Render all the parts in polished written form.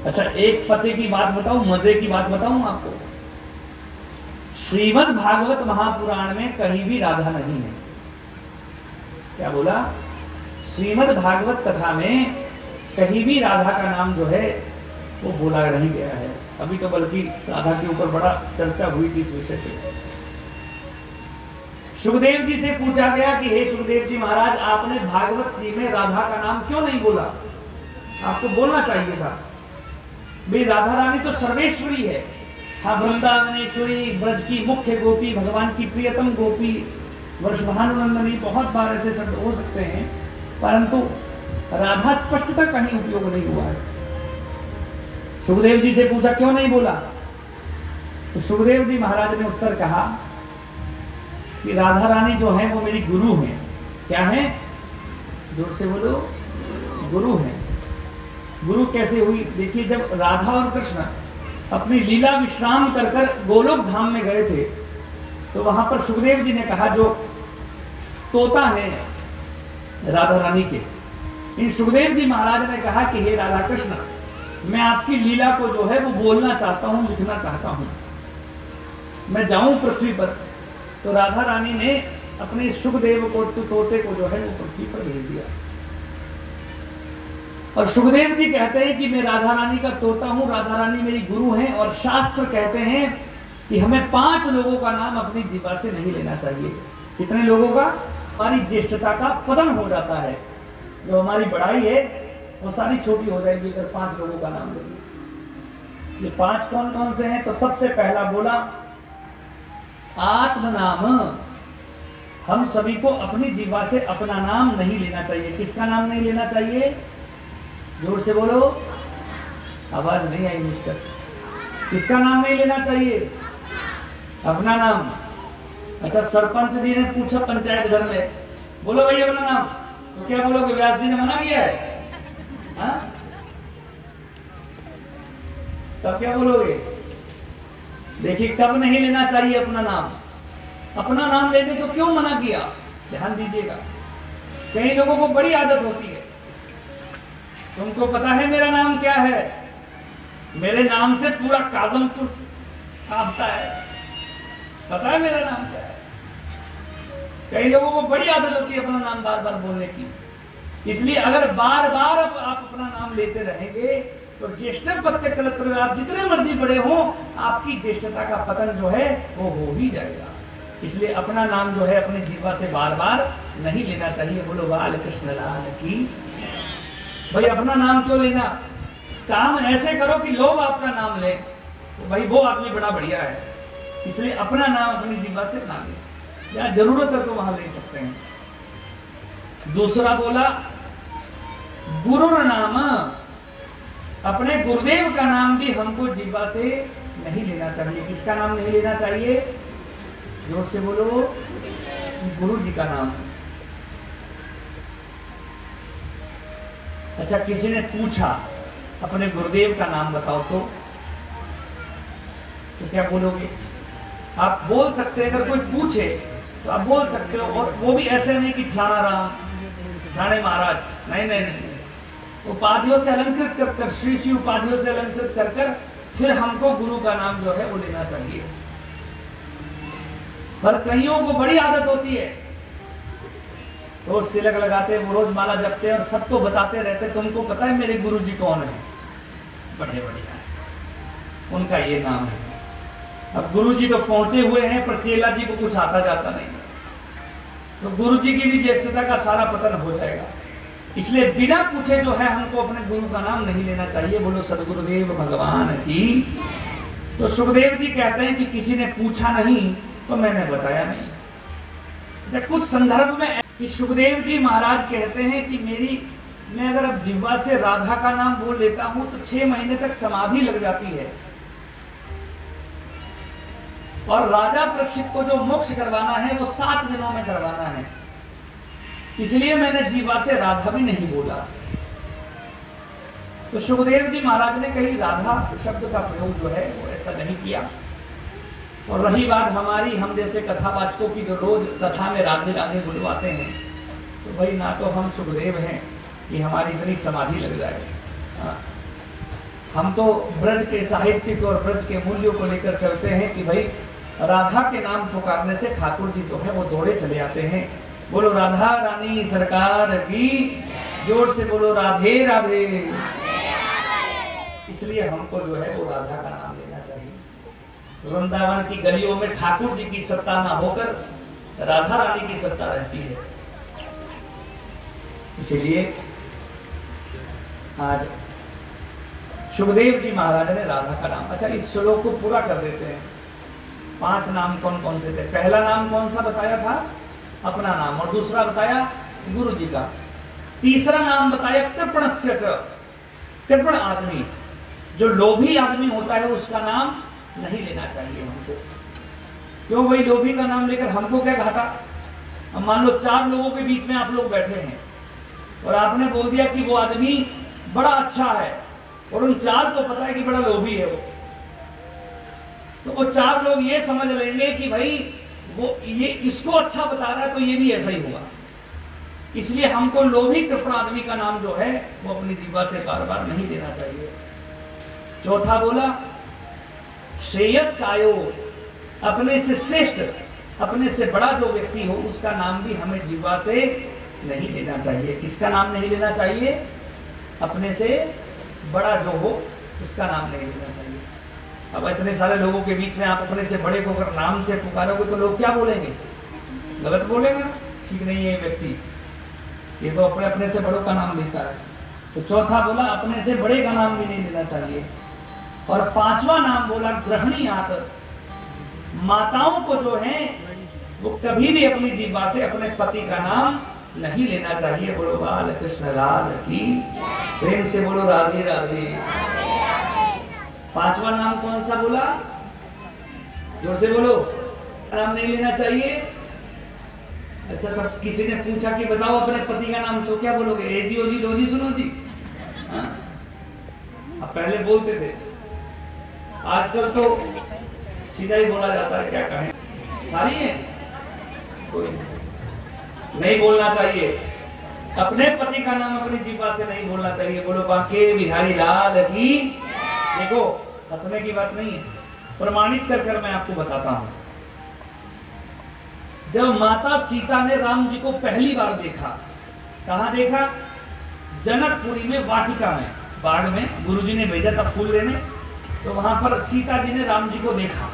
अच्छा, एक पते की बात बताऊं, मजे की बात बताऊं आपको। श्रीमद् भागवत महापुराण में कहीं भी राधा नहीं है। क्या बोला? श्रीमद् भागवत कथा में कहीं भी राधा का नाम जो है वो बोला नहीं गया है। अभी तो बल्कि राधा के ऊपर बड़ा चर्चा हुई थी इस विषय पे। सुखदेव जी से पूछा गया कि हे सुखदेव जी महाराज, आपने भागवत जी में राधा का नाम क्यों नहीं बोला? आपको बोलना चाहिए था। भाई राधा रानी तो सर्वेश्वरी है। हाँ, वृंदावनेश्वरी, ब्रज की मुख्य गोपी, भगवान की प्रियतम गोपी, वृषभानुनंदनी, बहुत बार ऐसे शब्द हो सकते हैं, परंतु राधा स्पष्टता कहीं उपयोग नहीं हुआ है। सुखदेव जी से पूछा क्यों नहीं बोला, तो सुखदेव जी महाराज ने उत्तर कहा कि राधा रानी जो है वो मेरी गुरु हैं। क्या है? जोर से बोलो, गुरु हैं। गुरु कैसे हुई? देखिए, जब राधा और कृष्ण अपनी लीला विश्राम कर कर गोलोक धाम में गए थे, तो वहां पर सुखदेव जी ने कहा, जो तोता है राधा रानी के, इन सुखदेव जी महाराज ने कहा कि हे राधा कृष्ण, मैं आपकी लीला को जो है वो बोलना चाहता हूं, लिखना चाहता हूं, मैं जाऊं पृथ्वी पर। तो राधा रानी ने अपने सुखदेव को, तोते को जो है वो पृथ्वी पर भेज दिया। और सुखदेव जी कहते हैं कि मैं राधा रानी का तोता हूं, राधा रानी मेरी गुरु हैं, और शास्त्र कहते हैं कि हमें 5 लोगों का नाम अपनी जीवा से नहीं लेना चाहिए। कितने लोगों का? हमारी ज्येष्ठता का पतन हो जाता है। जो हमारी बढ़ाई है वो सारी छोटी हो जाएगी अगर 5 लोगों का नाम लेंगे। ये 5 कौन कौन से हैं? तो सबसे पहला बोला आत्म नाम। हम सभी को अपनी जीवा से अपना नाम नहीं लेना चाहिए। किसका नाम नहीं लेना चाहिए? जोर से बोलो, आवाज नहीं आई मिस्टर। किसका नाम नहीं लेना चाहिए? अपना नाम। अच्छा, सरपंच जी ने पूछा पंचायत घर में, बोलो भाई अपना नाम, तो क्या बोलोगे? व्यास जी ने मना किया है, हाँ? तब क्या बोलोगे? देखिए, कब नहीं लेना चाहिए अपना नाम। अपना नाम लेने को क्यों मना किया? ध्यान दीजिएगा। कई लोगों को बड़ी आदत होती है, तुमको पता है मेरा नाम क्या है? मेरे नाम से पूरा काजमपुर कांपता है। पता है मेरा नाम क्या है? कई लोगों को बड़ी आदत होती है अपना नाम बार बार बोलने की। इसलिए अगर बार बार आप अपना नाम लेते रहेंगे तो ज्येष्ठ पत्य कलत्र, आप जितने मर्जी बड़े हो, आपकी ज्येष्ठता का पतन जो है वो हो ही जाएगा। इसलिए अपना नाम जो है अपनी जीवा से बार बार नहीं लेना चाहिए। बोलो बाल कृष्ण लाल की। भाई अपना नाम क्यों लेना? काम ऐसे करो कि लोग आपका नाम ले, तो भाई वो आदमी बड़ा बढ़िया है। इसलिए अपना नाम अपनी जीवा से ना ले, या जरूरत है तो वहां ले सकते हैं। दूसरा बोला गुरु नाम। अपने गुरुदेव का नाम भी हमको जीवा से नहीं लेना चाहिए। किसका नाम नहीं लेना चाहिए? जोर से बोलो, गुरु जी का नाम। अच्छा, किसी ने पूछा अपने गुरुदेव का नाम बताओ तो क्या बोलोगे? आप बोल सकते हैं, अगर कोई पूछे तो आप बोल सकते हो, और वो भी ऐसे नहीं कि ठाणा राम, ठाणे महाराज, नहीं नहीं नहीं, उपाधियों से अलंकृत कर कर, श्री श्री उपाधियों से अलंकृत कर कर फिर हमको गुरु का नाम जो है वो लेना चाहिए। पर कईयों को बड़ी आदत होती है, रोज तिलक लगाते, वो रोज माला जपते और सबको बताते रहते, तुमको पता है मेरे गुरु जी कौन है? बड़े बढ़िया है, उनका ये नाम है। अब गुरु जी तो पहुंचे हुए हैं, पर चेला जी को कुछ आता जाता नहीं, तो गुरु जी की भी ज्येष्ठता का सारा पतन हो जाएगा। इसलिए बिना पूछे जो है हमको अपने गुरु का नाम नहीं लेना चाहिए। बोलो सदगुरुदेव भगवान की। तो सुखदेव जी कहते हैं कि किसी ने पूछा नहीं तो मैंने बताया नहीं। कुछ संदर्भ में कि सुखदेव जी महाराज कहते हैं कि मैं अगर अब जिह्वा से राधा का नाम बोल लेता हूं तो 6 महीने तक समाधि लग जाती है, और राजा परीक्षित को जो मोक्ष करवाना है वो 7 दिनों में करवाना है। इसलिए मैंने जीवा से राधा भी नहीं बोला। तो सुखदेव जी महाराज ने कहीं राधा शब्द का प्रयोग जो है वो ऐसा नहीं किया। और रही बात हमारी, हम जैसे कथावाचकों की, जो रोज कथा में राधे राधे बुलवाते हैं, तो भाई ना तो हम सुखदेव हैं कि हमारी इतनी समाधि लग जाए, हम तो ब्रज के साहित्य को और ब्रज के मूल्यों को लेकर चलते हैं कि भाई राधा के नाम पुकारने से ठाकुर जी जो है वो दौड़े चले आते हैं। बोलो राधा रानी सरकार की, जोर से बोलो राधे राधे। इसलिए हमको जो है वो राधा का नाम लेना चाहिए। वृंदावन की गलियों में ठाकुर जी की सत्ता ना होकर राधा रानी की सत्ता रहती है। इसीलिए आज सुखदेव जी महाराज ने राधा का नाम, अच्छा इस श्लोक को पूरा कर देते हैं। 5 नाम कौन कौन से थे? पहला नाम कौन सा बताया था? अपना नाम। और दूसरा बताया गुरु जी का। तीसरा नाम बताया कृपणस्य च, कृपण आदमी, जो लोभी आदमी होता है उसका नाम नहीं लेना चाहिए हमको। क्यों भाई लोभी का नाम लेकर हमको क्या घाटा? अब मान लो 4 लोगों के बीच में आप लोग बैठे हैं और आपने बोल दिया कि वो आदमी बड़ा अच्छा है और उन 4 को पता है कि बड़ा लोभी है वो, तो वो 4 लोग ये समझ लेंगे कि भाई वो ये इसको अच्छा बता रहा है तो ये भी ऐसा ही हुआ। इसलिए हमको लोभी कृपण आदमी का नाम जो है वो अपनी जीवा से बार बार नहीं लेना चाहिए। चौथा बोला श्रेयस कायो, अपने से श्रेष्ठ, अपने से बड़ा जो व्यक्ति हो उसका नाम भी हमें जीवा से नहीं लेना चाहिए। किसका नाम नहीं लेना चाहिए? अपने से बड़ा जो हो उसका नाम नहीं लेना चाहिए। अब इतने सारे लोगों के बीच में आप अपने से बड़े को अगर नाम से पुकारोगे तो लोग क्या बोलेंगे? गलत बोलेंगे, ठीक नहीं है ये व्यक्ति, ये तो अपने अपने से बड़ों का नाम लेता है। तो चौथा बोला अपने से बड़े का नाम भी नहीं लेना चाहिए। और 5वां नाम बोला गृहणीयात, माताओं को जो है वो कभी भी अपनी जीवा से अपने पति का नाम नहीं लेना चाहिए। बोलो बाल कृष्ण लाल की, प्रेम से बोलो राधे राधे। 5वां नाम कौन सा बोला? जोर से बोलो। नाम नहीं लेना चाहिए। अच्छा तब किसी ने पूछा कि बताओ अपने पति का नाम, तो क्या बोलोगे? ए जी ओ जी लो जी सुनो जी। अब पहले बोलते थे, आजकल तो सीधा ही बोला जाता है, क्या कहें, सारी है कोई नहीं बोलना चाहिए। अपने पति का नाम अपनी जीवा से नहीं बोलना चाहिए। बोलो बांके बिहारी लाल की। देखो हंसने की बात नहीं है, प्रमाणित कर कर मैं आपको बताता हूं। जब माता सीता ने राम जी को पहली बार देखा, कहां देखा? जनकपुरी में वाटिका में, बाग में गुरुजी ने भेजा था फूल लेने, तो वहां पर सीता जी ने राम जी को देखा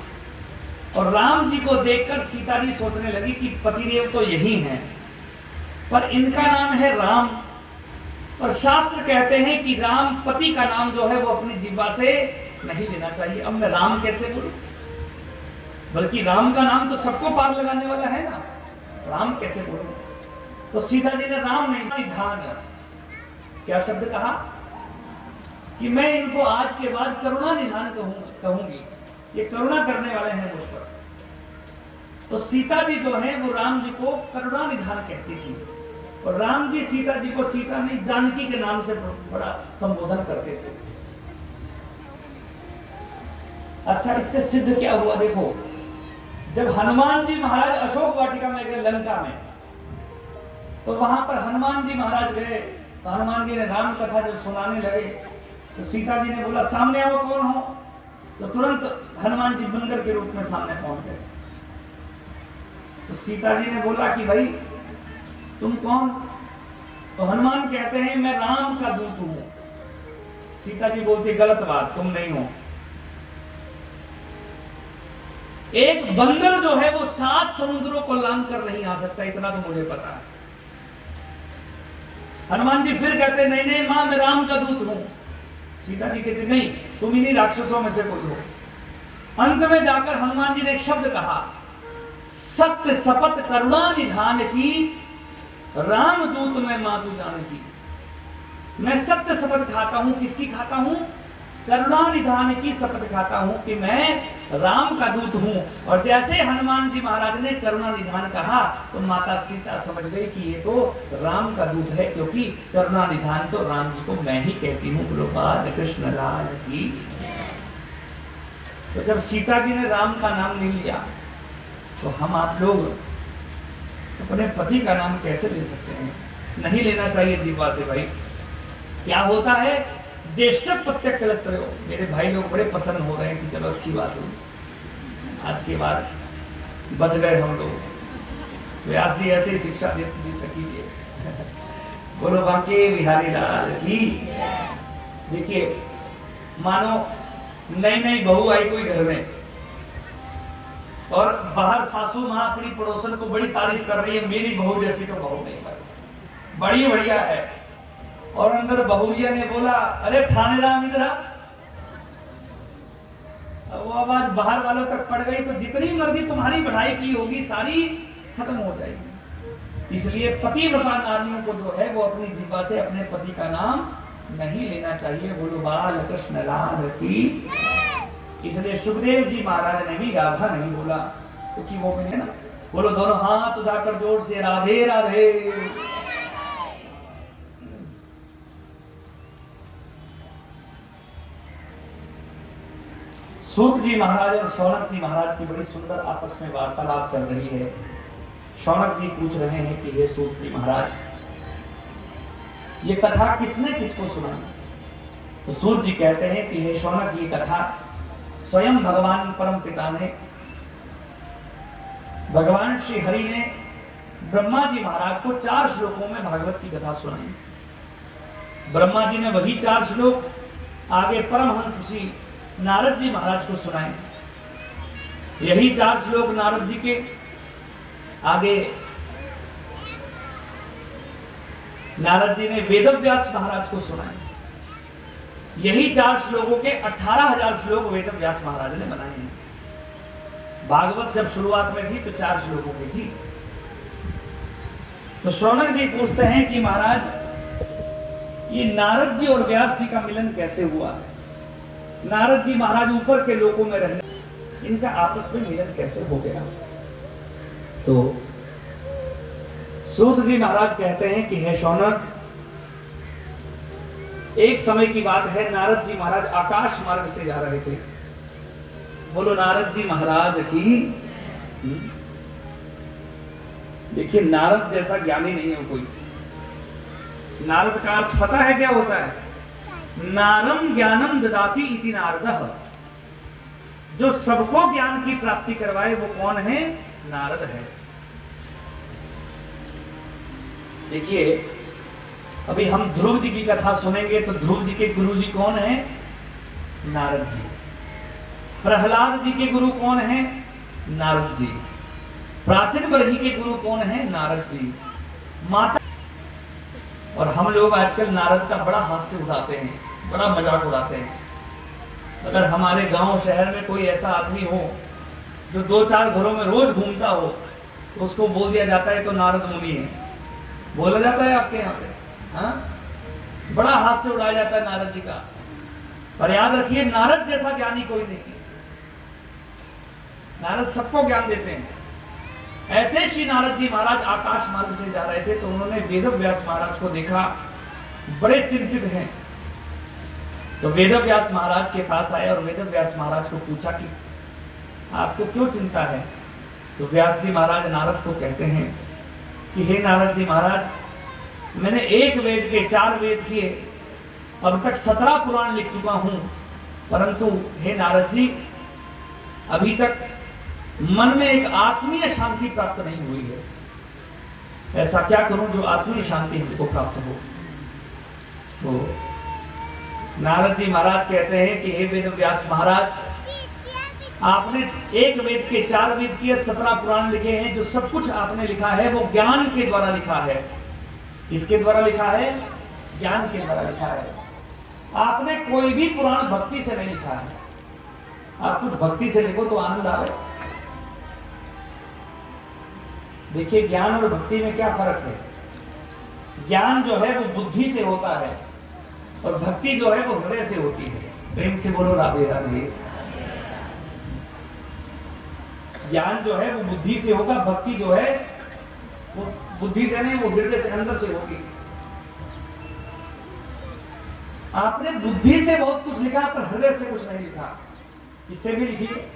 और राम जी को देखकर सीता जी सोचने लगी कि पतिदेव तो यही हैं, पर इनका नाम है राम। और शास्त्र कहते हैं कि राम पति का नाम जो है वो अपनी जीवा से नहीं लेना चाहिए। अब मैं राम कैसे बोलूं? बल्कि राम का नाम तो सबको पार लगाने वाला है ना, राम कैसे बोलूं? तो सीता जी ने राम नहीं, निधान, क्या शब्द कहा कि मैं इनको आज के बाद करुणा निधान कहूंगी, ये करुणा करने वाले हैं मुझ पर। तो सीता जी जो है वो राम जी को करुणा निधान कहती थी और राम जी सीता जी को सीता नहीं जानकी के नाम से बड़ा संबोधन करते थे। अच्छा इससे सिद्ध क्या हुआ? देखो जब हनुमान जी महाराज अशोक वाटिका में गए लंका में, तो वहां पर हनुमान जी महाराज गए, तो हनुमान जी ने राम कथा जब सुनाने लगे तो सीता जी ने बोला सामने आओ, कौन हो? तो तुरंत हनुमान जी बंदर के रूप में सामने पहुंच गए। तो सीता जी ने बोला कि भाई तुम कौन? तो हनुमान कहते हैं मैं राम का दूत हूं। सीता जी बोलती गलत बात, तुम नहीं हो। एक बंदर जो है वो 7 समुद्रों को लांग कर नहीं आ सकता, इतना तो मुझे पता है। हनुमान जी फिर कहते नहीं नहीं मां मैं राम का दूत हूं। सीता जी कहते नहीं तुम इन्हीं राक्षसों में से कोई हो। अंत में जाकर हनुमान जी ने एक शब्द कहा, सत्य शपथ करुणा निधान की, राम दूत में मातु जानकी। मैं सत्य शपथ खाता हूं, किसकी खाता हूं? करुणा निधान की शपथ खाता हूं कि मैं राम का दूत हूं। और जैसे हनुमान जी महाराज ने करुणा निधान कहा तो माता सीता समझ गई कि ये तो राम का दूत है, क्योंकि करुणा निधान तो राम जी को मैं ही कहती हूं। बोलो बाल कृष्ण लाल की। तो जब सीता जी ने राम का नाम नहीं लिया तो हम आप लोग अपने पति का नाम कैसे ले सकते हैं? नहीं लेना चाहिए जीवा से भाई। क्या होता है ज्येष्ठ प्रत्यक कलेक्टर हो। मेरे भाई लोग बड़े पसंद हो रहे हैं कि चलो अच्छी बात हुई, आज के बाद बच गए हम लोग। व्यास जी ऐसे ही शिक्षा देते कीजिए। बोलो बांके बिहारी लाल की। देखिए, मानो नई नई बहू आई कोई घर में और बाहर सासू माँ अपनी पड़ोसन को बड़ी तारीफ कर रही है, मेरी बहू जैसी तो बहू नहीं भाई, बड़ी बढ़िया है। और अंदर बहुरिया ने बोला, अरे थानेदार इधर आ। वो आवाज बाहर वालों तक पड़ गई तो जितनी मर्जी तुम्हारी बढ़ाई की होगी सारी खत्म हो जाएगी। इसलिए पतिव्रता नारियों को जो है वो अपनी जीवा से अपने पति का नाम नहीं लेना चाहिए। बोलो बाल कृष्ण लाल की। इसलिए सुखदेव जी महाराज ने भी राधा नहीं बोला, क्योंकि वो है ना। बोलो दोनों हाथ उठाकर जोर से राधे राधे। सूत जी महाराज और शौनक जी महाराज की बड़ी सुंदर आपस में वार्तालाप चल रही है। शौनक जी पूछ रहे हैं कि हे सूत जी महाराज, ये कथा किसने किसको सुनाई? तो सूत जी कहते हैं कि हे शौनक, ये कथा स्वयं भगवान परम पिता ने, भगवान श्री हरि ने ब्रह्मा जी महाराज को 4 श्लोकों में भागवत की कथा सुनाई। ब्रह्मा जी ने वही 4 श्लोक आगे परमहंस श्री नारद जी महाराज को सुनाए। यही 4 श्लोक नारद जी के आगे नारद जी ने वेदव्यास महाराज को सुनाए। यही 4 श्लोकों के 18,000 श्लोक वेदव्यास महाराज ने बनाए हैं। भागवत जब शुरुआत में थी तो 4 श्लोकों की थी। तो शौनक जी पूछते हैं कि महाराज, ये नारद जी और व्यास जी का मिलन कैसे हुआ? नारद जी महाराज ऊपर के लोकों में रहे, इनका आपस में मिलन कैसे हो गया? तो सूत जी महाराज कहते हैं कि हे शौनक, एक समय की बात है, नारद जी महाराज आकाश मार्ग से जा रहे थे। बोलो नारद जी महाराज की। देखिए, नारद जैसा ज्ञानी नहीं है कोई। नारद का अर्थ पता है क्या होता है? नारम ज्ञानम ददाति इति नारदः। जो सबको ज्ञान की प्राप्ति करवाए वो कौन है? नारद है। देखिए, अभी हम ध्रुव जी की कथा सुनेंगे तो ध्रुव जी के गुरु जी कौन है? नारद जी। प्रहलाद जी के गुरु कौन है? नारद जी। प्राचीन बरही के गुरु कौन है? नारद जी। माता। और हम लोग आजकल नारद का बड़ा हास्य उड़ाते हैं, बड़ा मजाक उड़ाते हैं। अगर हमारे गांव शहर में कोई ऐसा आदमी हो जो 2-4 घरों में रोज घूमता हो तो उसको बोल दिया जाता है तो नारद मुनि है, बोला जाता है आपके यहाँ पे। हाँ, बड़ा हास्य उड़ाया जाता है नारद जी का। पर याद रखिए, नारद जैसा ज्ञानी कोई नहीं है। नारद सबको ज्ञान देते हैं। ऐसे श्री नारद जी महाराज आकाश मार्ग से जा रहे थे तो उन्होंने वेदव्यास महाराज को देखा, बड़े चिंतित हैं। तो वेदव्यास महाराज के पास आए और वेदव्यास महाराज को पूछा कि आपको क्यों चिंता है? तो व्यास जी महाराज नारद को कहते हैं कि हे नारद जी महाराज, मैंने 1 वेद के 4 वेद किए, अब तक 17 पुराण लिख चुका हूं, परंतु हे नारद जी, अभी तक मन में एक आत्मीय शांति प्राप्त नहीं हुई है। ऐसा क्या करूं जो आत्मीय शांति हमको प्राप्त हो? तो नारद जी महाराज कहते हैं कि हे वेदव्यास महाराज, आपने 1 वेद के 4 वेद किए, 17 पुराण लिखे हैं। जो सब कुछ आपने लिखा है वो ज्ञान के द्वारा लिखा है। इसके द्वारा लिखा है? ज्ञान के द्वारा लिखा है। आपने कोई भी पुराण भक्ति से नहीं लिखा है। आप कुछ भक्ति से लिखो तो आनंद आए। देखिए, ज्ञान और भक्ति में क्या फर्क है? ज्ञान जो है वो बुद्धि से होता है और भक्ति जो है वो हृदय से होती है। प्रेम से बोलो राधे राधे। ज्ञान जो है वो बुद्धि से होगा, भक्ति जो है वो बुद्धि से नहीं, वो हृदय से, अंदर से होगी। आपने बुद्धि से बहुत कुछ लिखा पर हृदय से कुछ नहीं लिखा। इससे भी लिखिए।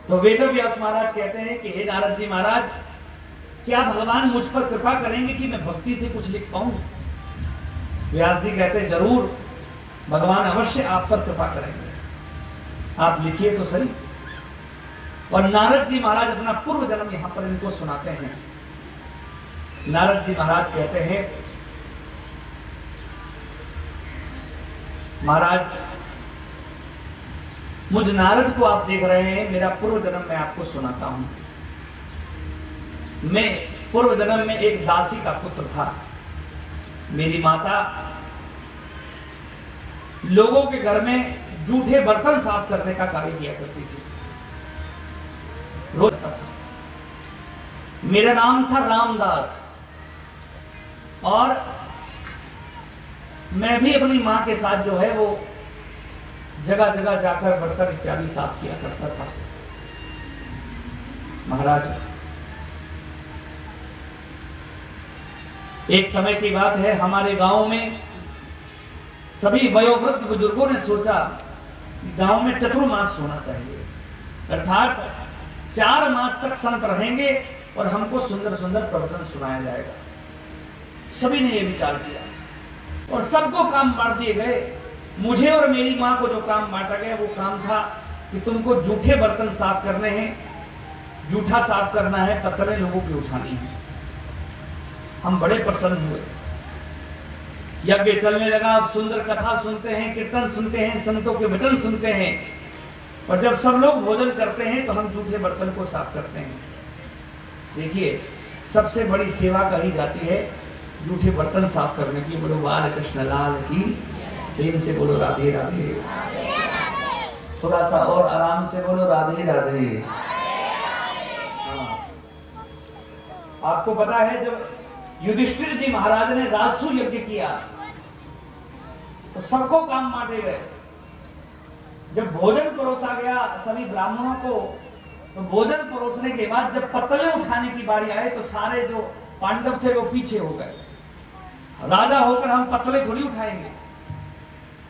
तो वेदव्यास महाराज कहते हैं कि हे नारद जी महाराज, क्या भगवान मुझ पर कृपा करेंगे कि मैं भक्ति से कुछ लिख पाऊं? व्यास जी कहते हैं जरूर, भगवान अवश्य आप पर कृपा करेंगे। आप लिखिए तो सही। और नारद जी महाराज अपना पूर्व जन्म यहां पर इनको सुनाते हैं। नारद जी महाराज कहते हैं, महाराज मुझ नारद को आप देख रहे हैं, मेरा पूर्व जन्म मैं आपको सुनाता हूं। मैं पूर्व जन्म में एक दासी का पुत्र था। मेरी माता लोगों के घर में जूठे बर्तन साफ करने का कार्य किया करती थी, रोज था। मेरा नाम था रामदास और मैं भी अपनी मां के साथ जो है वो जगह जगह जाकर बर्तन इत्यादि साफ किया करता था। महाराज एक समय की बात है, हमारे गांव में सभी वयोवृद्ध बुजुर्गों ने सोचा कि गांव में चतुर्मास होना चाहिए, अर्थात 4 मास तक संत रहेंगे और हमको सुंदर सुंदर प्रवचन सुनाया जाएगा। सभी ने यह विचार किया और सबको काम बांट दिए गए। मुझे और मेरी मां को जो काम बांटा गया वो काम था कि तुमको जूठे बर्तन साफ करने हैं, जूठा साफ करना है, पत्थरें लोगों की उठानी है। हम बड़े प्रसन्न हुए। यज्ञ चलने लगा, अब सुंदर कथा सुनते हैं, कीर्तन सुनते हैं, संतों के वचन सुनते हैं। और जब सब लोग भोजन करते हैं तो हम जूठे बर्तन को साफ करते हैं। देखिए, सबसे बड़ी सेवा कही जाती है जूठे बर्तन साफ करने की। बोलो बाल कृष्ण लाल की, प्रेम से बोलो राधे राधे। थोड़ा सा और आराम से बोलो राधे राधे। हाँ। आपको पता है जब युधिष्ठिर जी महाराज ने राजसू यज्ञ किया तो सबको काम बांटे गए। जब भोजन परोसा गया सभी ब्राह्मणों को, तो भोजन परोसने के बाद जब पत्तले उठाने की बारी आई तो सारे जो पांडव थे वो पीछे हो गए। राजा होकर हम पत्तले थोड़ी उठाएंगे।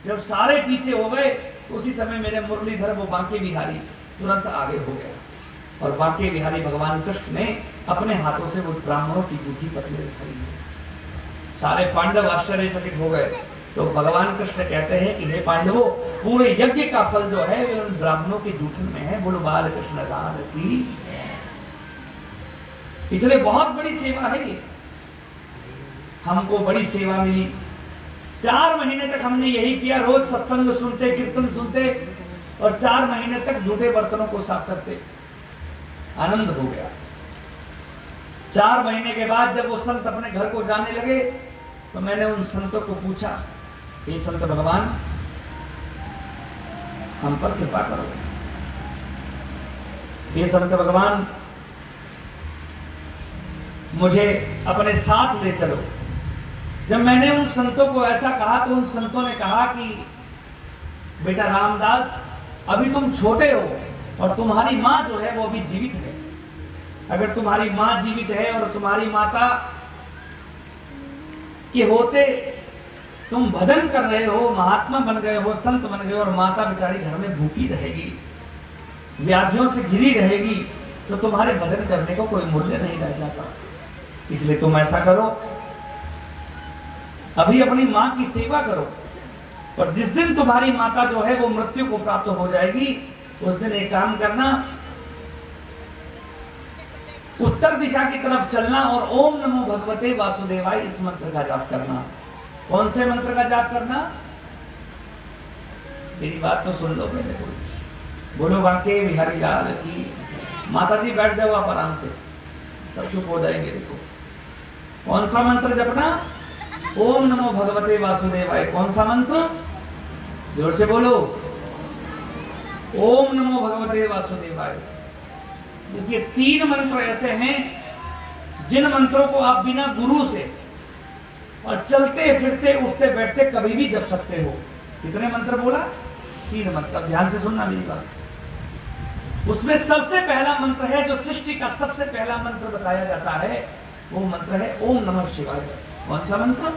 जब सारे पीछे हो गए तो उसी समय मेरे मुरलीधर वो बांके बिहारी तुरंत आगे हो गया और बांके बिहारी भगवान कृष्ण ने अपने हाथों से वो ब्राह्मणों की जूठी पत्तले उठाई। सारे पांडव आश्चर्यचकित हो गए। तो भगवान कृष्ण कहते हैं कि हे पांडवों, पूरे यज्ञ का फल जो है वो उन ब्राह्मणों के जूठन में है। बोलो बाल कृष्ण लाल की। इसलिए बहुत बड़ी सेवा है ये, हमको बड़ी सेवा मिली। 4 महीने तक हमने यही किया, रोज सत्संग सुनते, कीर्तन सुनते और 4 महीने तक जूठे बर्तनों को साफ करते। आनंद हो गया। 4 महीने के बाद जब वो संत अपने घर को जाने लगे तो मैंने उन संतों को पूछा, हे संत भगवान, हम पर कृपा करो। हे संत भगवान, मुझे अपने साथ ले चलो। जब मैंने उन संतों को ऐसा कहा तो उन संतों ने कहा कि बेटा रामदास, अभी तुम छोटे हो और तुम्हारी मां जो है वो अभी जीवित है। अगर तुम्हारी मां जीवित है और तुम्हारी माता के होते तुम भजन कर रहे हो, महात्मा बन गए हो, संत बन गए और माता बेचारी घर में भूखी रहेगी, व्याधियों से घिरी रहेगी, तो तुम्हारे भजन करने को कोई मूल्य नहीं रह जाता। इसलिए तुम ऐसा करो, अभी अपनी मां की सेवा करो और जिस दिन तुम्हारी माता जो है वो मृत्यु को प्राप्त हो जाएगी उस दिन एक काम करना, उत्तर दिशा की तरफ चलना और ओम नमो भगवते वासुदेवाय इस मंत्र का जाप करना। कौन से मंत्र का जाप करना? मेरी बात तो सुन लो पहले। बोलो बांके बिहारी लाल की। माता जी बैठ जाओ आप आराम से, सब चुप हो जाएंगे। देखो कौन सा मंत्र जपना? ओम नमो भगवते वासुदेवाय। कौन सा मंत्र? जोर से बोलो, ओम नमो भगवते वासुदेवाय। देखिए 3 मंत्र ऐसे हैं जिन मंत्रों को आप बिना गुरु से और चलते फिरते उठते बैठते कभी भी जप सकते हो। कितने मंत्र बोला? 3 मंत्र। ध्यान से सुनना मेरी बात। उसमें सबसे पहला मंत्र है, जो सृष्टि का सबसे पहला मंत्र बताया जाता है, वो मंत्र है ओम नमः शिवाय। कौन सा मंत्र?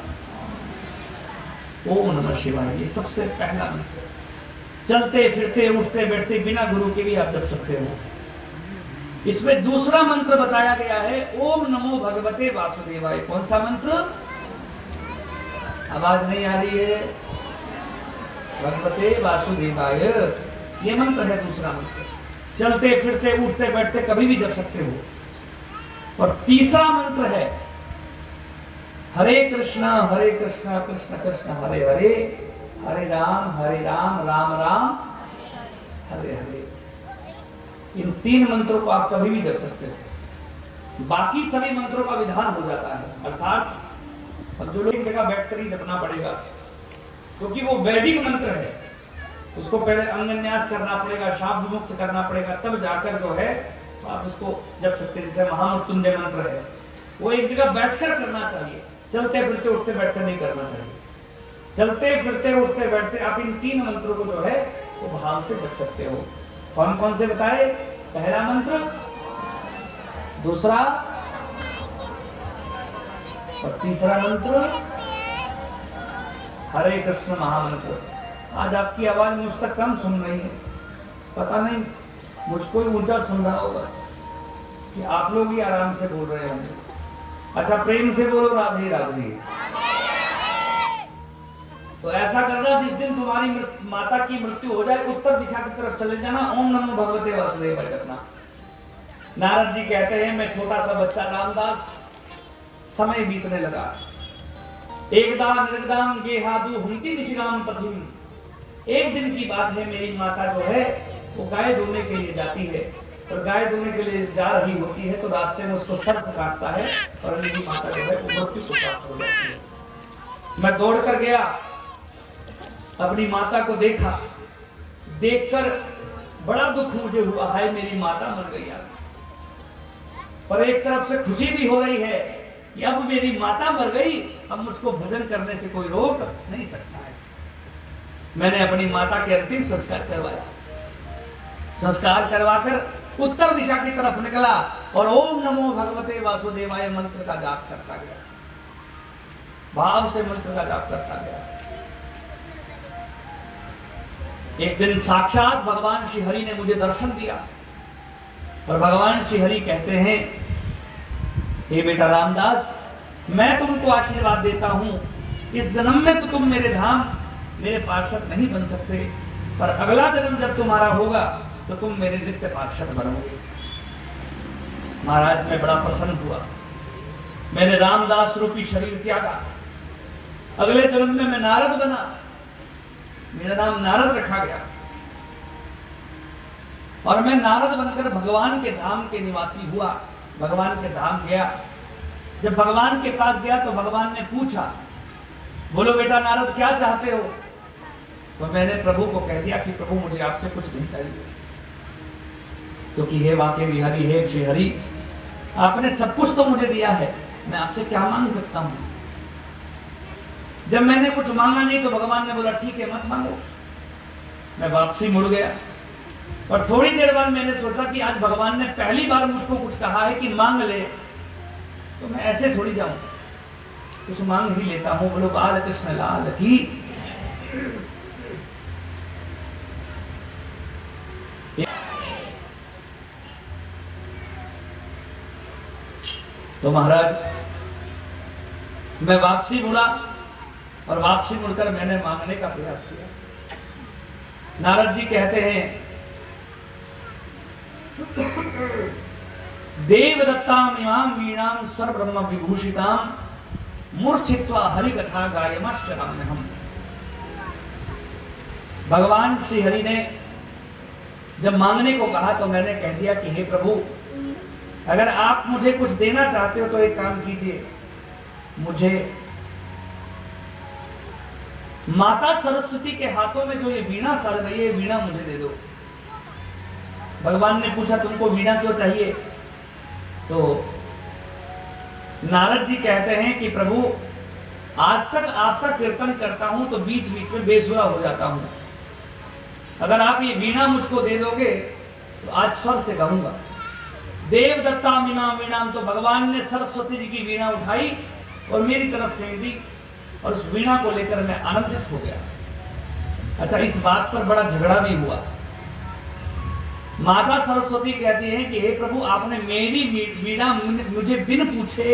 ओम नमः शिवाय। ये सबसे पहला मंत्र, चलते फिरते उठते बैठते बिना गुरु के भी आप जप सकते हो। इसमें दूसरा मंत्र बताया गया है ओम नमो भगवते वासुदेवाय। कौन सा मंत्र? आवाज नहीं आ रही है? भगवते वासुदेवाय, ये मंत्र है दूसरा मंत्र। चलते फिरते उठते बैठते कभी भी जप सकते हो। और तीसरा मंत्र है हरे कृष्णा कृष्ण कृष्ण हरे हरे, हरे राम राम राम हरे हरे। इन 3 मंत्रों को आप कभी भी जप सकते हो। बाकी सभी मंत्रों का विधान हो जाता है, अर्थात अब जो लोग एक जगह बैठकर ही जपना पड़ेगा, क्योंकि वो वैदिक मंत्र है। उसको पहले अंगन्यास करना पड़ेगा, शाब्द मुक्त करना पड़ेगा, तब जाकर जो है आप उसको जप सकते हैं। जैसे महामृत्युंजय मंत्र है, वो एक जगह बैठकर करना चाहिए, चलते फिरते उठते बैठते नहीं करना चाहिए। चलते फिरते उठते बैठते आप इन 3 मंत्रों को जो है वो भाव से जप सकते हो। कौन कौन से बताए? पहला मंत्र, दूसरा और तीसरा मंत्र हरे कृष्ण महामंत्र। आज आपकी आवाज मुझ तक कम सुन रही है, पता नहीं मुझको ही ऊंचा सुन रहा होगा कि आप लोग ही आराम से बोल रहे होंगे। अच्छा, प्रेम से बोलो राधे राधे। तो ऐसा करना, जिस दिन तुम्हारी माता की मृत्यु हो जाए उत्तर दिशा की तरफ चले जाना, ओम नमो भगवते वासुदेवाय जपना। नारद जी कहते हैं, मैं छोटा सा बच्चा रामदास, समय बीतने लगा। एकदा निर्गदाम गेहादु हुंती निशिराम पथिम। एक दिन की बात है, मेरी माता जो है वो गाय धोने के लिए जाती है, और गाय धोने के लिए जा रही होती है तो रास्ते में उसको सर्प काटता है और मेरी माता जो है वो मृत्यु को प्राप्त हो जाती है। मैं दौड़ कर गया, अपनी माता को देखा, देखकर बड़ा दुख मुझे हुआ, हाय मेरी माता मर गई आज। पर एक तरफ से खुशी भी हो रही है कि अब मेरी माता मर गई, अब मुझको भजन करने से कोई रोक नहीं सकता है। मैंने अपनी माता के अंतिम संस्कार करवाया। संस्कार करवाकर उत्तर दिशा की तरफ निकला और ओम नमो भगवते वासुदेवाय मंत्र का जाप करता गया, भाव से मंत्र का जाप करता गया। एक दिन साक्षात भगवान श्री हरि ने मुझे दर्शन दिया और भगवान श्री हरि कहते हैं, हे बेटा रामदास, मैं तुमको आशीर्वाद देता हूं, इस जन्म में तो तुम मेरे धाम मेरे पार्षद नहीं बन सकते, पर अगला जन्म जब तुम्हारा होगा तो तुम मेरे नित्य पार्षद बनोगे। महाराज, मैं बड़ा प्रसन्न हुआ। मैंने रामदास रूपी शरीर त्यागा, अगले जन्म में मैं नारद बना, मेरा नाम नारद रखा गया और मैं नारद बनकर भगवान के धाम के निवासी हुआ, भगवान के धाम गया। जब भगवान के पास गया तो भगवान ने पूछा, बोलो बेटा नारद क्या चाहते हो? तो मैंने प्रभु को कह दिया कि प्रभु मुझे आपसे कुछ नहीं चाहिए, क्योंकि हे वाके बिहारी, हे श्री हरि, आपने सब कुछ तो मुझे दिया है, मैं आपसे क्या मांग सकता हूं? जब मैंने कुछ मांगा नहीं तो भगवान ने बोला ठीक है मत मांगो। मैं वापसी मुड़ गया और थोड़ी देर बाद मैंने सोचा कि आज भगवान ने पहली बार मुझको कुछ कहा है कि मांग ले, तो मैं ऐसे थोड़ी जाऊं, कुछ मांग ही लेता हूं। बोलो बाल कृष्ण लाल की। तो महाराज, मैं वापसी मुड़ा और वापसी मुड़कर मैंने मांगने का प्रयास किया। नारद जी कहते हैं, देवदत्ताम इमाम वीणाम सर्वब्रह्म विभूषिताम मूर्छित्वा हरि कथा गायमश्चराम्य हम। भगवान श्री हरि ने जब मांगने को कहा तो मैंने कह दिया कि हे प्रभु, अगर आप मुझे कुछ देना चाहते हो तो एक काम कीजिए, मुझे माता सरस्वती के हाथों में जो ये वीणा सड़ रही है, वीणा मुझे दे दो। भगवान ने पूछा तुमको वीणा क्यों चाहिए? तो नारद जी कहते हैं कि प्रभु, आज तक आपका कीर्तन करता हूं तो बीच बीच में बेसुरा हो जाता हूं, अगर आप ये वीणा मुझको दे दोगे तो आज स्वर से गाऊंगा। देवदत्ता मीना वीणाम, तो भगवान ने सरस्वती जी की वीणा उठाई और मेरी तरफ फेंक दी और उस वीणा को लेकर मैं आनंदित हो गया। अच्छा, इस बात पर बड़ा झगड़ा भी हुआ। माता सरस्वती कहती है कि हे प्रभु, आपने मेरी वीणा मुझे बिन पूछे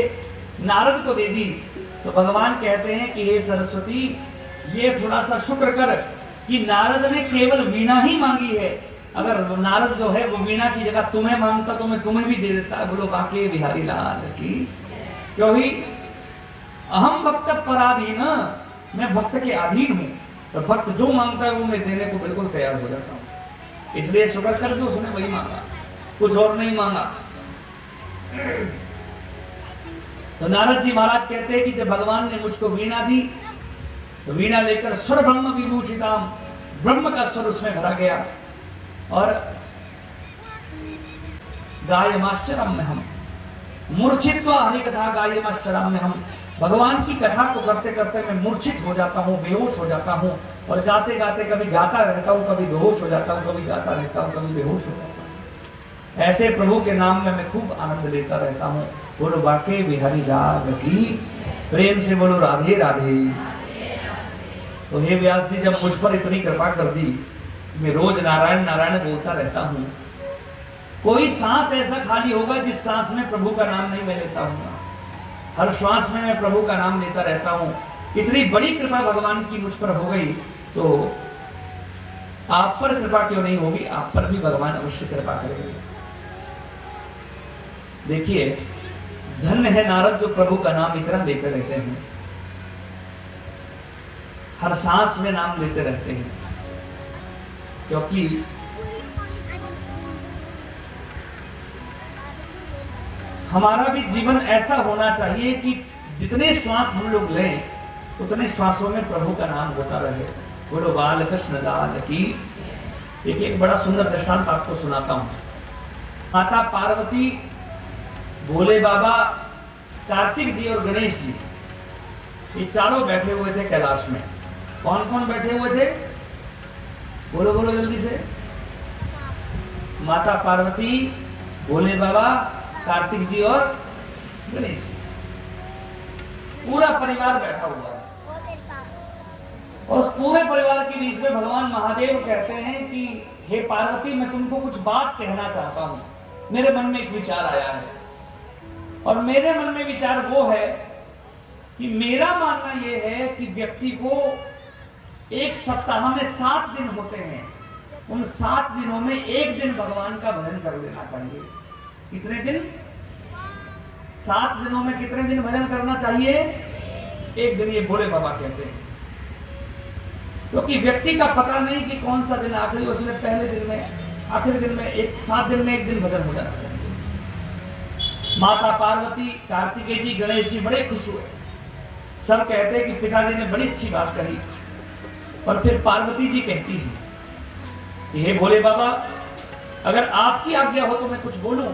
नारद को दे दी। तो भगवान कहते हैं कि हे सरस्वती, ये थोड़ा सा शुक्र कर कि नारद ने केवल वीणा ही मांगी है। अगर नारद जो है वो वीणा की जगह तुम्हें मांगता तो मैं तुम्हें भी दे देता है। बोलो बाके बिहारी लाल की। क्योंकि अहम भक्त पराधीन, मैं भक्त के अधीन हूं, तो भक्त जो मांगता है वो मैं देने को बिल्कुल तैयार हो जाता हूं। इसलिए शुक्र कर जो उसने वही मांगा, कुछ और नहीं मांगा। तो नारद जी महाराज कहते हैं कि जब भगवान ने मुझको वीणा दी तो वीणा लेकर स्वर ब्रह्म विभूषिताम, ब्रह्म का स्वर उसमें भरा गया। और गायमाश्चरम में हम मूर्छित्वा हरि कथा गायमाश्चरम में हम, भगवान की कथा को करते करते मैं मूर्छित हो जाता हूँ, बेहोश हो जाता हूँ। और गाते गाते कभी गाता रहता हूँ, कभी बेहोश हो जाता हूँ, कभी गाता रहता हूँ, कभी बेहोश हो जाता हूँ। ऐसे प्रभु के नाम में मैं खूब आनंद लेता रहता हूँ। बोलो बाके बिहारी लाल की। प्रेम से बोलो राधे राधे। तो हे व्यास जी, जब मुझ पर इतनी कृपा कर दी, मैं रोज नारायण नारायण बोलता रहता हूँ। कोई सांस ऐसा खाली होगा जिस सांस में प्रभु का नाम नहीं मैं लेता हूँ। हर श्वास में मैं प्रभु का नाम लेता रहता हूँ। इतनी बड़ी कृपा भगवान की मुझ पर हो गई, तो आप पर कृपा क्यों नहीं होगी? आप पर भी भगवान अवश्य कृपा करेंगे। देखिए, धन्य है नारद जो प्रभु का नाम इतना लेते रहते हैं, हर सांस में नाम लेते रहते हैं। क्योंकि हमारा भी जीवन ऐसा होना चाहिए कि जितने श्वास हम लोग लें उतने श्वासों में प्रभु का नाम होता रहे। बोलो बाल कृष्ण लाल की। एक बड़ा सुंदर दृष्टांत आपको सुनाता हूं। माता पार्वती, भोले बाबा, कार्तिक जी और गणेश जी, ये चारों बैठे हुए थे कैलाश में। कौन कौन बैठे हुए थे? बोलो बोलो जल्दी से। माता पार्वती, भोले बाबा, कार्तिक जी और गणेश जी, पूरा परिवार बैठा हुआ है। और उस पूरे परिवार के बीच में भगवान महादेव कहते हैं कि हे पार्वती, मैं तुमको कुछ बात कहना चाहता हूं। मेरे मन में एक विचार आया है, और मेरे मन में विचार वो है कि मेरा मानना यह है कि व्यक्ति को एक सप्ताह में 7 दिन होते हैं, उन 7 दिनों में एक दिन भगवान का भजन कर लेना चाहिए। कितने दिन? 7 दिनों में कितने दिन भजन करना चाहिए? एक दिन, ये भोले बाबा कहते हैं। क्योंकि व्यक्ति का पता नहीं कि कौन सा दिन आखिरी, उसमें पहले दिन में, आखिरी दिन में, 7 दिन में एक दिन भजन हो जाना चाहिए। माता पार्वती, कार्तिकेय जी, गणेश जी बड़े खुश हुए। सब कहते हैं कि पिताजी ने बड़ी अच्छी बात कही। और फिर पार्वती जी कहती है, हे भोले बाबा, अगर आपकी आज्ञा हो तो मैं कुछ बोलूं।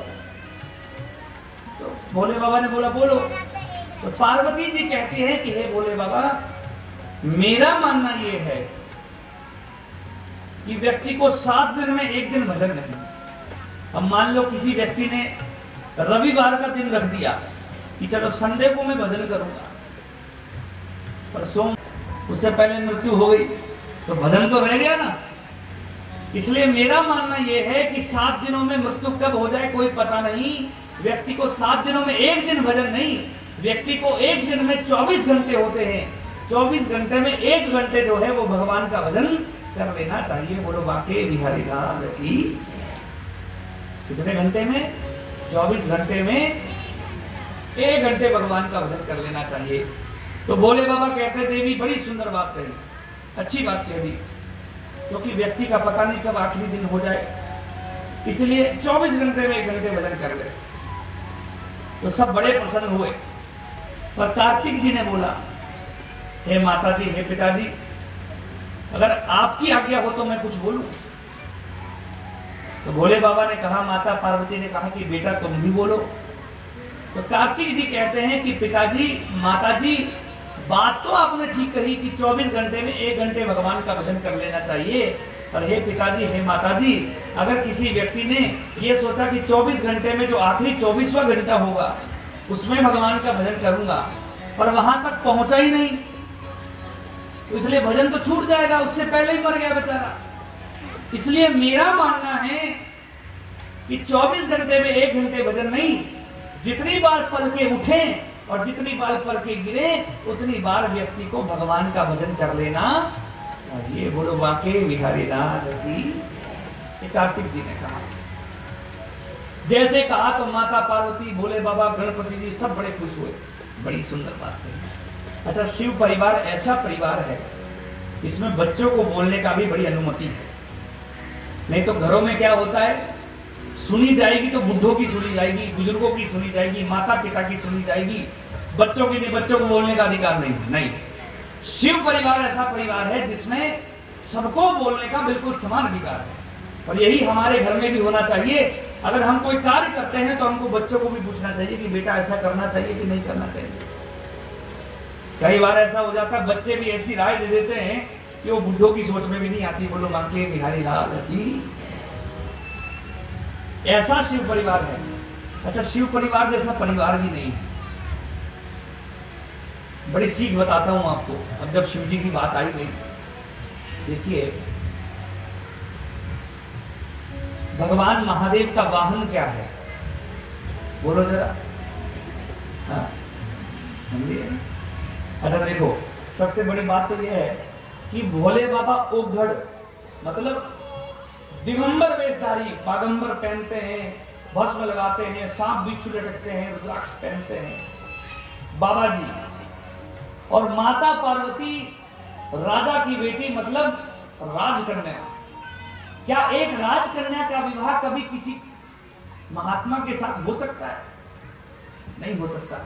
तो भोले बाबा ने बोला बोलो। तो पार्वती जी कहती है कि हे भोले बाबा, मेरा मानना यह है कि व्यक्ति को 7 दिन में एक दिन भजन नहीं। अब मान लो किसी व्यक्ति ने रविवार का दिन रख दिया कि चलो संडे को मैं भजन करूंगा, पर उससे पहले मृत्यु हो गई, तो भजन तो रह गया ना। इसलिए मेरा मानना यह है कि 7 दिनों में मृत्यु कब हो जाए कोई पता नहीं। व्यक्ति को 7 दिनों में एक दिन भजन नहीं, व्यक्ति को एक दिन में 24 घंटे होते हैं। 24 घंटे में 1 घंटे जो है वो भगवान का भजन कर लेना चाहिए। बोलो बाके बिहारी लाल की। कितने घंटे में? 24 घंटे में 1 घंटे भगवान का भजन कर लेना चाहिए। तो भोले बाबा कहते, देवी बड़ी सुंदर बात कही, अच्छी बात कह दी, क्योंकि व्यक्ति का पता नहीं कब आखिरी दिन हो जाए, इसलिए 24 घंटे में 1 घंटे भजन कर ले। तो सब बड़े प्रसन्न हुए। पर कार्तिक जी ने बोला, हे माता जी, हे पिताजी, अगर आपकी आज्ञा हो तो मैं कुछ बोलूं। तो भोले बाबा ने कहा, माता पार्वती ने कहा कि बेटा तुम भी बोलो। तो कार्तिक जी कहते हैं कि पिताजी, माताजी, बात तो आपने ठीक कही कि 24 घंटे में 1 घंटे भगवान का भजन कर लेना चाहिए, पर हे पिताजी, हे माताजी, अगर किसी व्यक्ति ने यह सोचा कि 24 घंटे में जो आखिरी 24वां घंटा होगा उसमें भगवान का भजन करूंगा, पर वहां तक पहुंचा ही नहीं, तो इसलिए भजन तो छूट जाएगा, उससे पहले ही मर गया बेचारा। इसलिए मेरा मानना है कि 24 घंटे में 1 घंटे भजन नहीं, जितनी बार पल के उठे और जितनी बार पल के गिरे उतनी बार व्यक्ति को भगवान का भजन कर लेना ये बोलो वाकई बिहारी लाल की। ये कार्तिक जी ने कहा। जैसे कहा तो माता पार्वती, भोले बाबा, गणपति जी सब बड़े खुश हुए। बड़ी सुंदर बात है। अच्छा, शिव परिवार ऐसा परिवार है इसमें बच्चों को बोलने का भी बड़ी अनुमति है। नहीं तो घरों में क्या होता है, सुनी जाएगी तो बुढ़ों की सुनी जाएगी, बुजुर्गों की सुनी जाएगी, माता पिता की सुनी जाएगी, बच्चों की नहीं। बच्चों को बोलने का अधिकार नहीं। शिव परिवार ऐसा परिवार है जिसमें सबको बोलने का बिल्कुल समान अधिकार है। और यही हमारे घर में भी होना चाहिए। अगर हम कोई कार्य करते हैं तो हमको बच्चों को भी पूछना चाहिए कि बेटा ऐसा करना चाहिए कि नहीं करना चाहिए। कई बार ऐसा हो जाता है बच्चे भी ऐसी राय दे देते हैं कि वो बुढ़ों की सोच में भी नहीं आती। बोलो बांके बिहारी लाल की। ऐसा शिव परिवार है। अच्छा, शिव परिवार जैसा परिवार भी नहीं है। बड़ी सीख बताता हूं आपको। अब जब शिव जी की बात आई गई, देखिए भगवान महादेव का वाहन क्या है, बोलो जरा। हाँ, अच्छा देखो, सबसे बड़ी बात तो यह है कि भोले बाबा ओघड़ मतलब दिगंबर वेशधारी, बागंबर पहनते हैं, भस्म लगाते हैं, सांप बिच्छू लटकते हैं, रुद्राक्ष पहनते हैं बाबा जी। और माता पार्वती राजा की बेटी मतलब राजकन्या। क्या एक राजकन्या का विवाह कभी किसी महात्मा के साथ हो सकता है? नहीं हो सकता।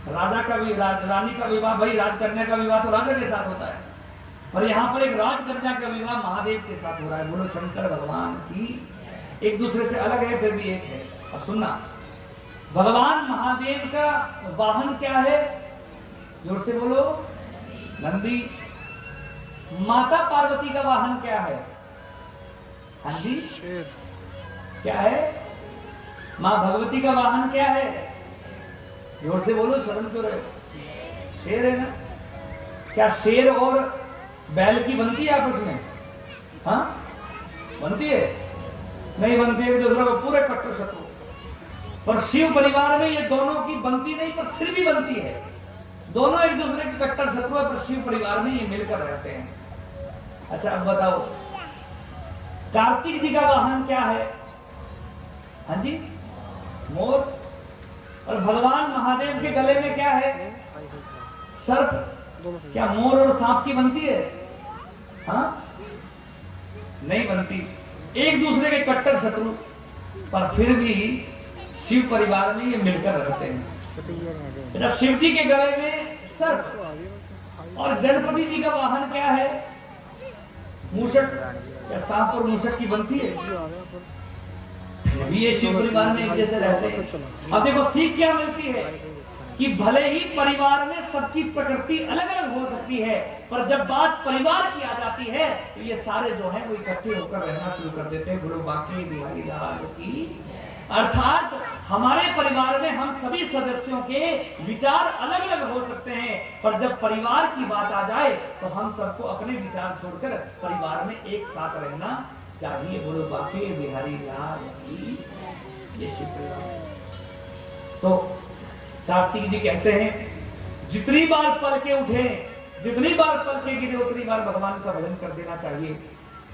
राजा का भी रानी का विवाह, भाई राजकन्या का विवाह तो राजा के साथ होता है, और यहाँ पर एक राजकन्या का विवाह महादेव के साथ हो रहा है। बोलो शंकर भगवान की। एक दूसरे से अलग है फिर भी एक है। अब सुनना, भगवान महादेव का वाहन क्या है? जोर से बोलो। नंदी। माता पार्वती का वाहन क्या है? हाँ जी, क्या है? मां भगवती का वाहन क्या है? जोर से बोलो, शर्म क्यों रहे? शेर है ना। क्या शेर और बैल की बनती है आपस में? हाँ, बनती है? नहीं बनती है। दूसरा को पूरे कट्टर शत्रु। पर शिव परिवार में ये दोनों की बनती नहीं, पर फिर भी बनती है। दोनों एक दूसरे के कट्टर शत्रु है, पर शिव परिवार में ये मिलकर रहते हैं। अच्छा, अब बताओ कार्तिक जी का वाहन क्या है? हाँ जी, मोर। और भगवान महादेव के गले में क्या है? सर्प। क्या मोर और सांप की बनती है? हाँ, नहीं बनती। एक दूसरे के कट्टर शत्रु, पर फिर भी शिव परिवार में ये मिलकर रहते हैं। शिव जी के गले में सर्प। और गणपति जी का वाहन क्या है? मूषक। क्या सांप और मूषक की बनती है? ये शिव परिवार में एक जैसे रहते हैं। अब देखो सीख क्या मिलती है कि भले ही परिवार में सबकी प्रकृति अलग अलग हो सकती है, पर जब बात परिवार की आ जाती है तो ये सारे जो है वो इकट्ठे होकर रहना शुरू कर देते हैं। बोलो बाकी बिहारी लाल की। अर्थात हमारे परिवार में हम सभी सदस्यों के विचार अलग अलग हो सकते हैं, पर जब परिवार की बात आ जाए तो हम सबको अपने विचार छोड़कर परिवार में एक साथ रहना चाहिए। बोलो बाकी बिहारी लाल की। ये शिव परिवार। तो कार्तिक जी कहते हैं जितनी बार पल के उठे, जितनी बार पल के गिरे, उतनी बार भगवान का भजन कर देना चाहिए।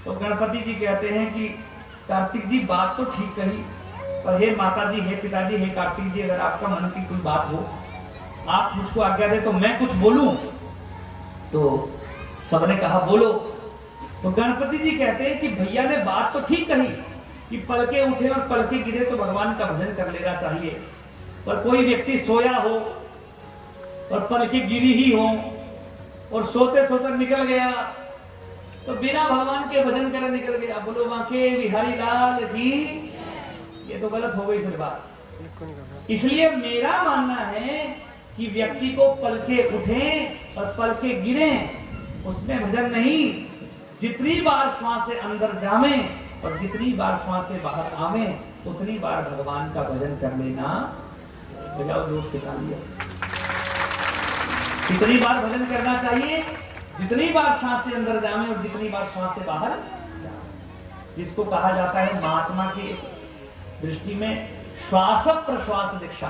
तो गणपति जी कहते हैं कि कार्तिक जी बात तो ठीक कही, पर हे माता जी, हे पिताजी, हे कार्तिक जी, अगर आपका मन की कोई बात हो, आप मुझको आज्ञा दे तो मैं कुछ बोलूं। तो सबने कहा बोलो। तो गणपति जी कहते हैं कि भैया ने बात तो ठीक कही कि पल के उठे और पल के गिरे तो भगवान का भजन कर लेना चाहिए, पर कोई व्यक्ति सोया हो और पल के गिरी ही हो और सोते सोते निकल गया तो बिना भगवान के भजन करे निकल गया। बोलो बांके बिहारी लाल की। ये तो गलत हो गई फिर बात। इसलिए मेरा मानना है कि व्यक्ति को पल के उठे और पल के गिरे उसमें भजन नहीं। जितनी बार श्वास से अंदर जावे और जितनी बार श्वास से बाहर आवे उतनी बार भगवान का भजन कर लेना। बजाओ जोर से तालियां। कितनी बार भजन करना चाहिए? जितनी बार सांस से अंदर जावे और जितनी बार सांस से बाहर जावे। इसको कहा जाता है महात्मा की दृष्टि में श्वास प्रश्वास दीक्षा,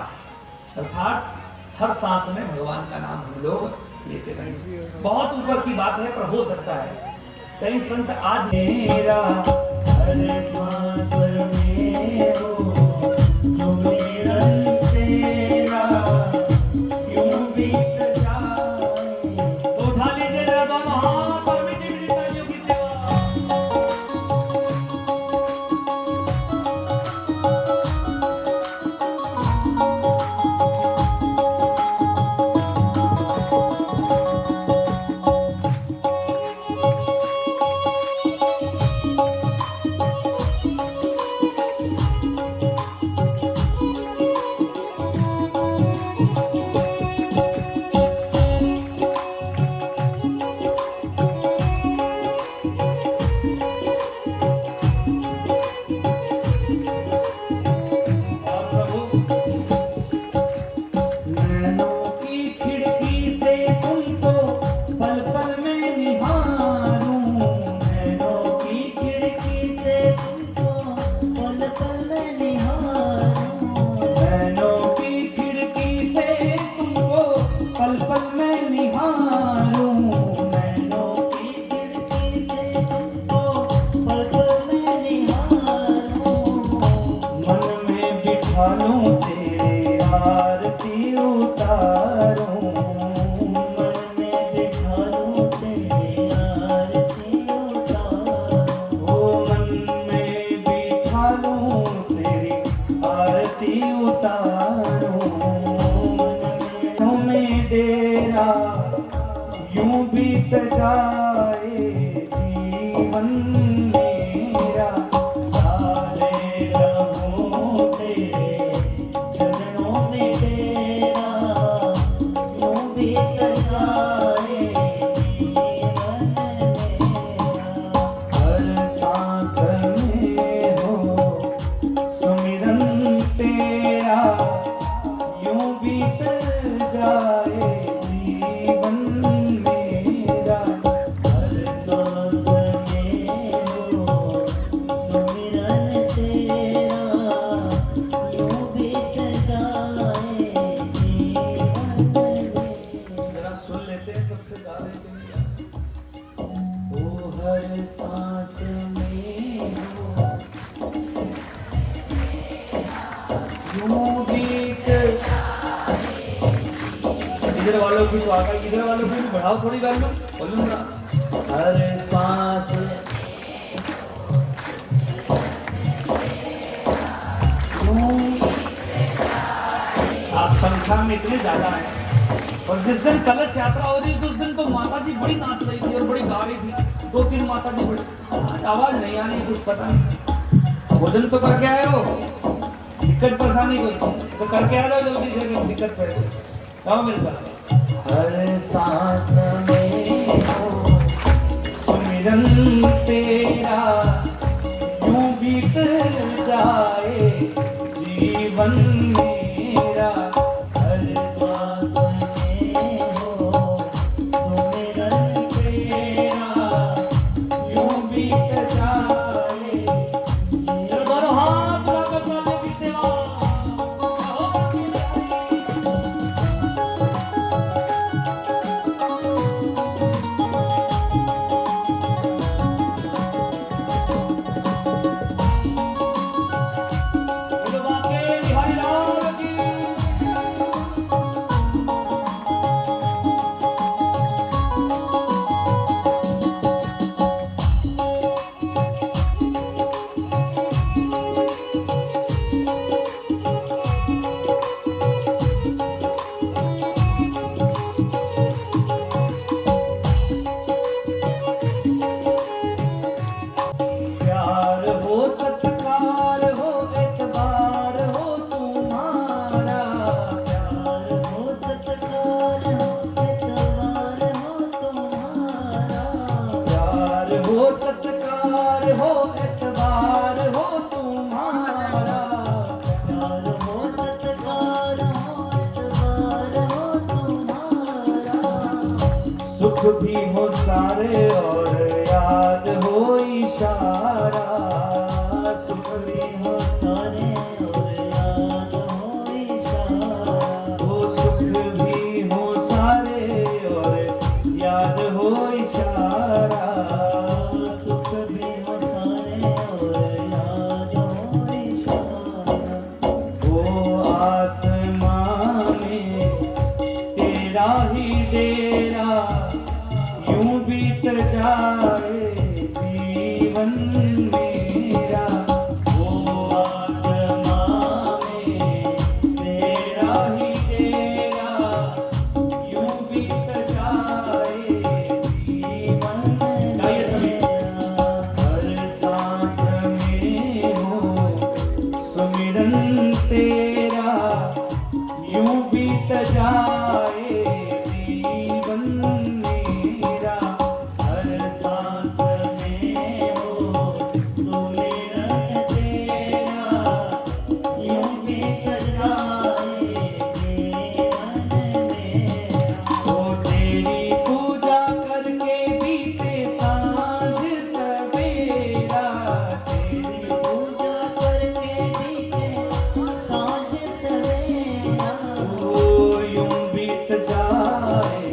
अर्थात हर सांस में भगवान का नाम हम लोग लेते रहेंगे। बहुत ऊपर की बात है, पर हो सकता है कई संत आज मेरा हर सांस में हो सुमिरन तेरा यूं बीत जाए। तो उठा लीजिए जरा दोनों हाथ और मीठी मीठी तालियों की सेवा। यूं बीत जाए जीवन मेरा सारे लम्हों तेरे चरणों में तेरा यूं बीत जाए जीवन मेरा हर सांस में हो सुमिरन तेरा यूं बीत जाए सांस में हो यूं बीत। इधर वालों की तो आकर इधर वालों की भी बढ़ाओ थोड़ी वॉल्यूम वॉल्यूम बढ़ा। हर सांस आप संख्या में इतने ज्यादा हैं। और जिस दिन कलश यात्रा हो रही थी उस दिन तो माता जी बड़ी नाच रही थी और बड़ी गा रही थी। 2-3 माता जी बड़ी आवाज नहीं आ रही, कुछ पता नहीं। भोजन तो करके आए हो, दिक्कत परेशानी कोई तो करके आ जाओ जल्दी से, दिक्कत पड़े आओ मेरे साथ। हर सांस में हो सुमिरन तेरा यूं बीत जाए जीवन मेरा। सुख भी हो सारे और याद हो इशारा। सुख भी हो सारे और याद हो इशारा। वो सुख भी हो सारे और याद हो इशारा। जीवन मेरा वो आत्मा में तेरा ही तेरा यूं बीत जाए जीवन मेरा हर सांस में हो सुमिरन तेरा यूं बीत जाए जीवन मेरा हर सांस में हो सुमिरन तेरा यूं बीत जाए जीवन मेरा ओ तेरी पूजा करके बीते सांझ सवेरा तेरी पूजा करके बीते सांझ सवेरा ओ यूं बीत जाए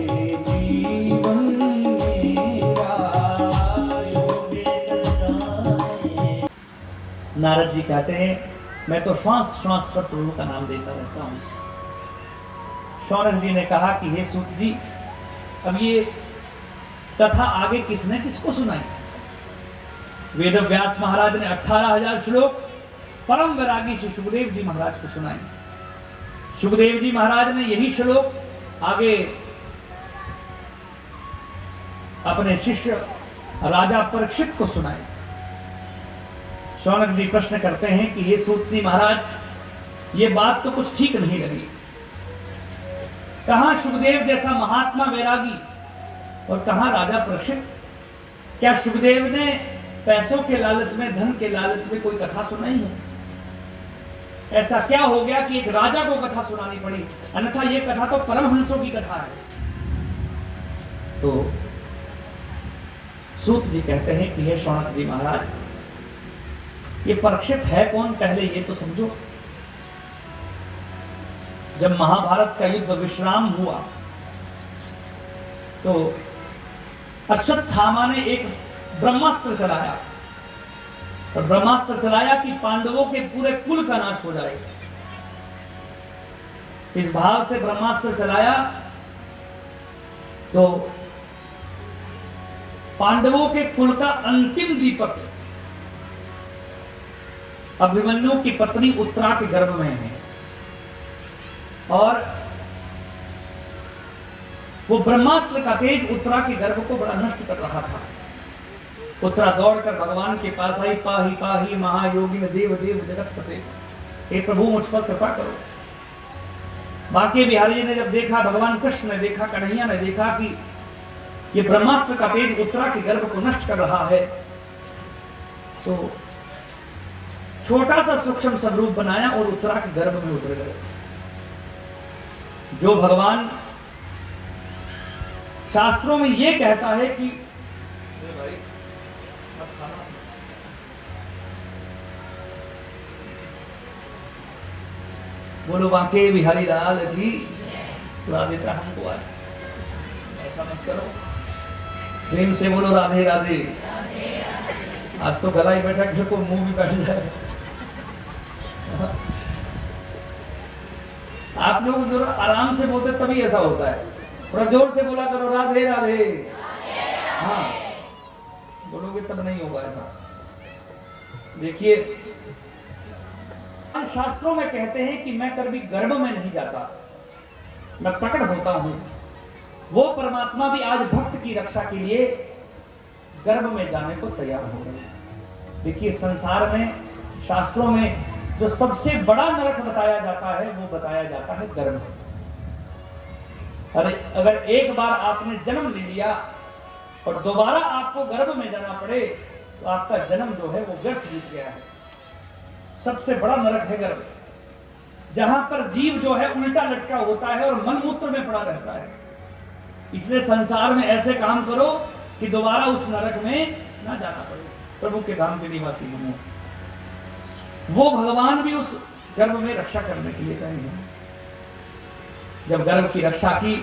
जीवन मेरा यूं बीत जाए। नारद जी कहते हैं मैं तो श्वास श्वास पर प्रभु का नाम देता रहता हूँ। शौनक जी ने कहा कि हे सूत जी, अब ये कथा आगे किसने किसको सुनाई? वेद व्यास महाराज ने 18,000 श्लोक परम वैरागी श्री सुखदेव जी महाराज को सुनाए। सुखदेव जी महाराज ने यही श्लोक आगे अपने शिष्य राजा परीक्षित को सुनाए। शौनक जी प्रश्न करते हैं कि हे सूत जी महाराज, ये बात तो कुछ ठीक नहीं लगी। कहां सुखदेव जैसा महात्मा वैरागी और कहां राजा परीक्षित? क्या सुखदेव ने पैसों के लालच में, धन के लालच में कोई कथा सुनाई है? ऐसा क्या हो गया कि एक राजा को कथा सुनानी पड़ी? अन्यथा ये कथा तो परमहंसों की कथा है। तो सूत जी कहते हैं कि हे शौनक जी महाराज, ये परीक्षित है कौन, पहले ये तो समझो। जब महाभारत का युद्ध विश्राम हुआ तो अश्वत्थामा ने एक ब्रह्मास्त्र चलाया, और ब्रह्मास्त्र चलाया कि पांडवों के पूरे कुल का नाश हो जाए। इस भाव से ब्रह्मास्त्र चलाया तो पांडवों के कुल का अंतिम दीपक अभिमन्यु की पत्नी उत्तरा के गर्भ में है, और वो ब्रह्मास्त्र का तेज उत्तरा के गर्भ को बड़ा नष्ट कर रहा था। उत्तरा दौड़कर भगवान के पास आई, पाही पाही महायोगी देव देव जगतपते, हे प्रभु मुझ पर कृपा करो। बांके बिहारी जी ने जब देखा, भगवान कृष्ण ने देखा, कन्हैया ने देखा कि ये ब्रह्मास्त्र का तेज उत्तरा के गर्भ को नष्ट कर रहा है, तो छोटा सा सूक्ष्म स्वरूप बनाया और उत्तरा के गर्भ में उतर गए। जो भगवान शास्त्रों में यह कहता है कि बोलो बांके बिहारी लाल की, बुला देता हमको आज, ऐसा मत करो, प्रेम से बोलो राधे राधे। आज तो गला ही बैठा, किसी को मुंह भी बैठ जाए। आप लोग जो आराम से बोलते तभी ऐसा होता है, थोड़ा जोर से बोला करो राधे राधे। हाँ, बोलोगे तब नहीं होगा ऐसा। देखिए, शास्त्रों में कहते हैं कि मैं कभी गर्भ में नहीं जाता, मैं प्रकट होता हूं। वो परमात्मा भी आज भक्त की रक्षा के लिए गर्भ में जाने को तैयार हो गए। देखिए, संसार में शास्त्रों में जो सबसे बड़ा नरक बताया जाता है वो बताया जाता है गर्भ। अरे अगर एक बार आपने जन्म ले लिया और दोबारा आपको गर्भ में जाना पड़े तो आपका जन्म जो है वो व्यर्थ बीत गया है। सबसे बड़ा नरक है गर्भ, जहां पर जीव जो है उल्टा लटका होता है और मन मूत्र में पड़ा रहता है। इसलिए संसार में ऐसे काम करो कि दोबारा उस नरक में ना जाना पड़े, प्रभु के धाम के निवासी बनो। वो भगवान भी उस गर्भ में रक्षा करने के लिए गए हैं। जब गर्भ की रक्षा की,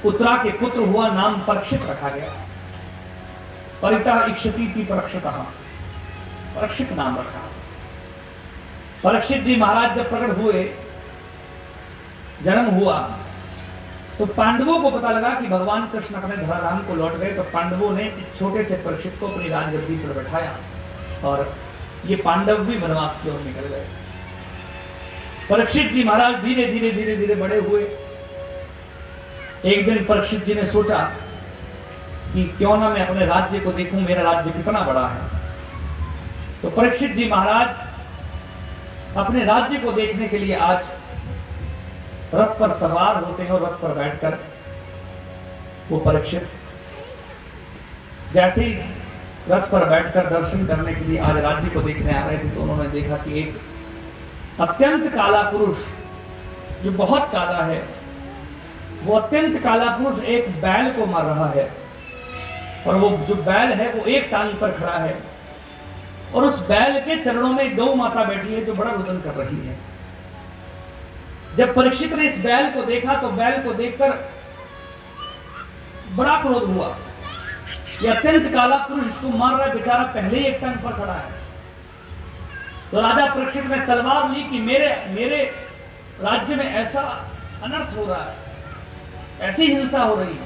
उत्तरा के पुत्र हुआ, नाम परीक्षित रखा गया। परितः इक्षति परीक्षितः, परीक्षित नाम रखा। परीक्षित जी महाराज जब प्रकट हुए, जन्म हुआ तो पांडवों को पता लगा कि भगवान कृष्ण अपने धराधाम को लौट गए, तो पांडवों ने इस छोटे से परीक्षित को अपनी राजगद्दी पर बैठाया और ये पांडव भी वनवास की ओर निकल गए। परीक्षित जी महाराज धीरे धीरे धीरे धीरे बड़े हुए। एक दिन परीक्षित जी ने सोचा कि क्यों ना मैं अपने राज्य को देखूं, मेरा राज्य कितना बड़ा है। तो परीक्षित जी महाराज अपने राज्य को देखने के लिए आज रथ पर सवार होते हैं और रथ पर बैठकर वो परीक्षित जैसे ही रथ पर बैठकर दर्शन करने के लिए आज राज्य को देखने आ रहे थे, तो उन्होंने देखा कि एक अत्यंत काला पुरुष जो बहुत काला है, वो अत्यंत काला पुरुष एक बैल को मार रहा है और वो जो बैल है वो एक टांग पर खड़ा है और उस बैल के चरणों में गौ माता बैठी है जो बड़ा रुदन कर रही है। जब परीक्षित ने इस बैल को देखा तो बैल को देखकर बड़ा क्रोध हुआ। यह अत्यंत काला पुरुष इसको मार रहा है, बेचारा पहले ही एक टांग पर खड़ा है। तो राजा परीक्षित ने तलवार ली कि मेरे राज्य में ऐसा अनर्थ हो रहा है, ऐसी हिंसा हो रही है।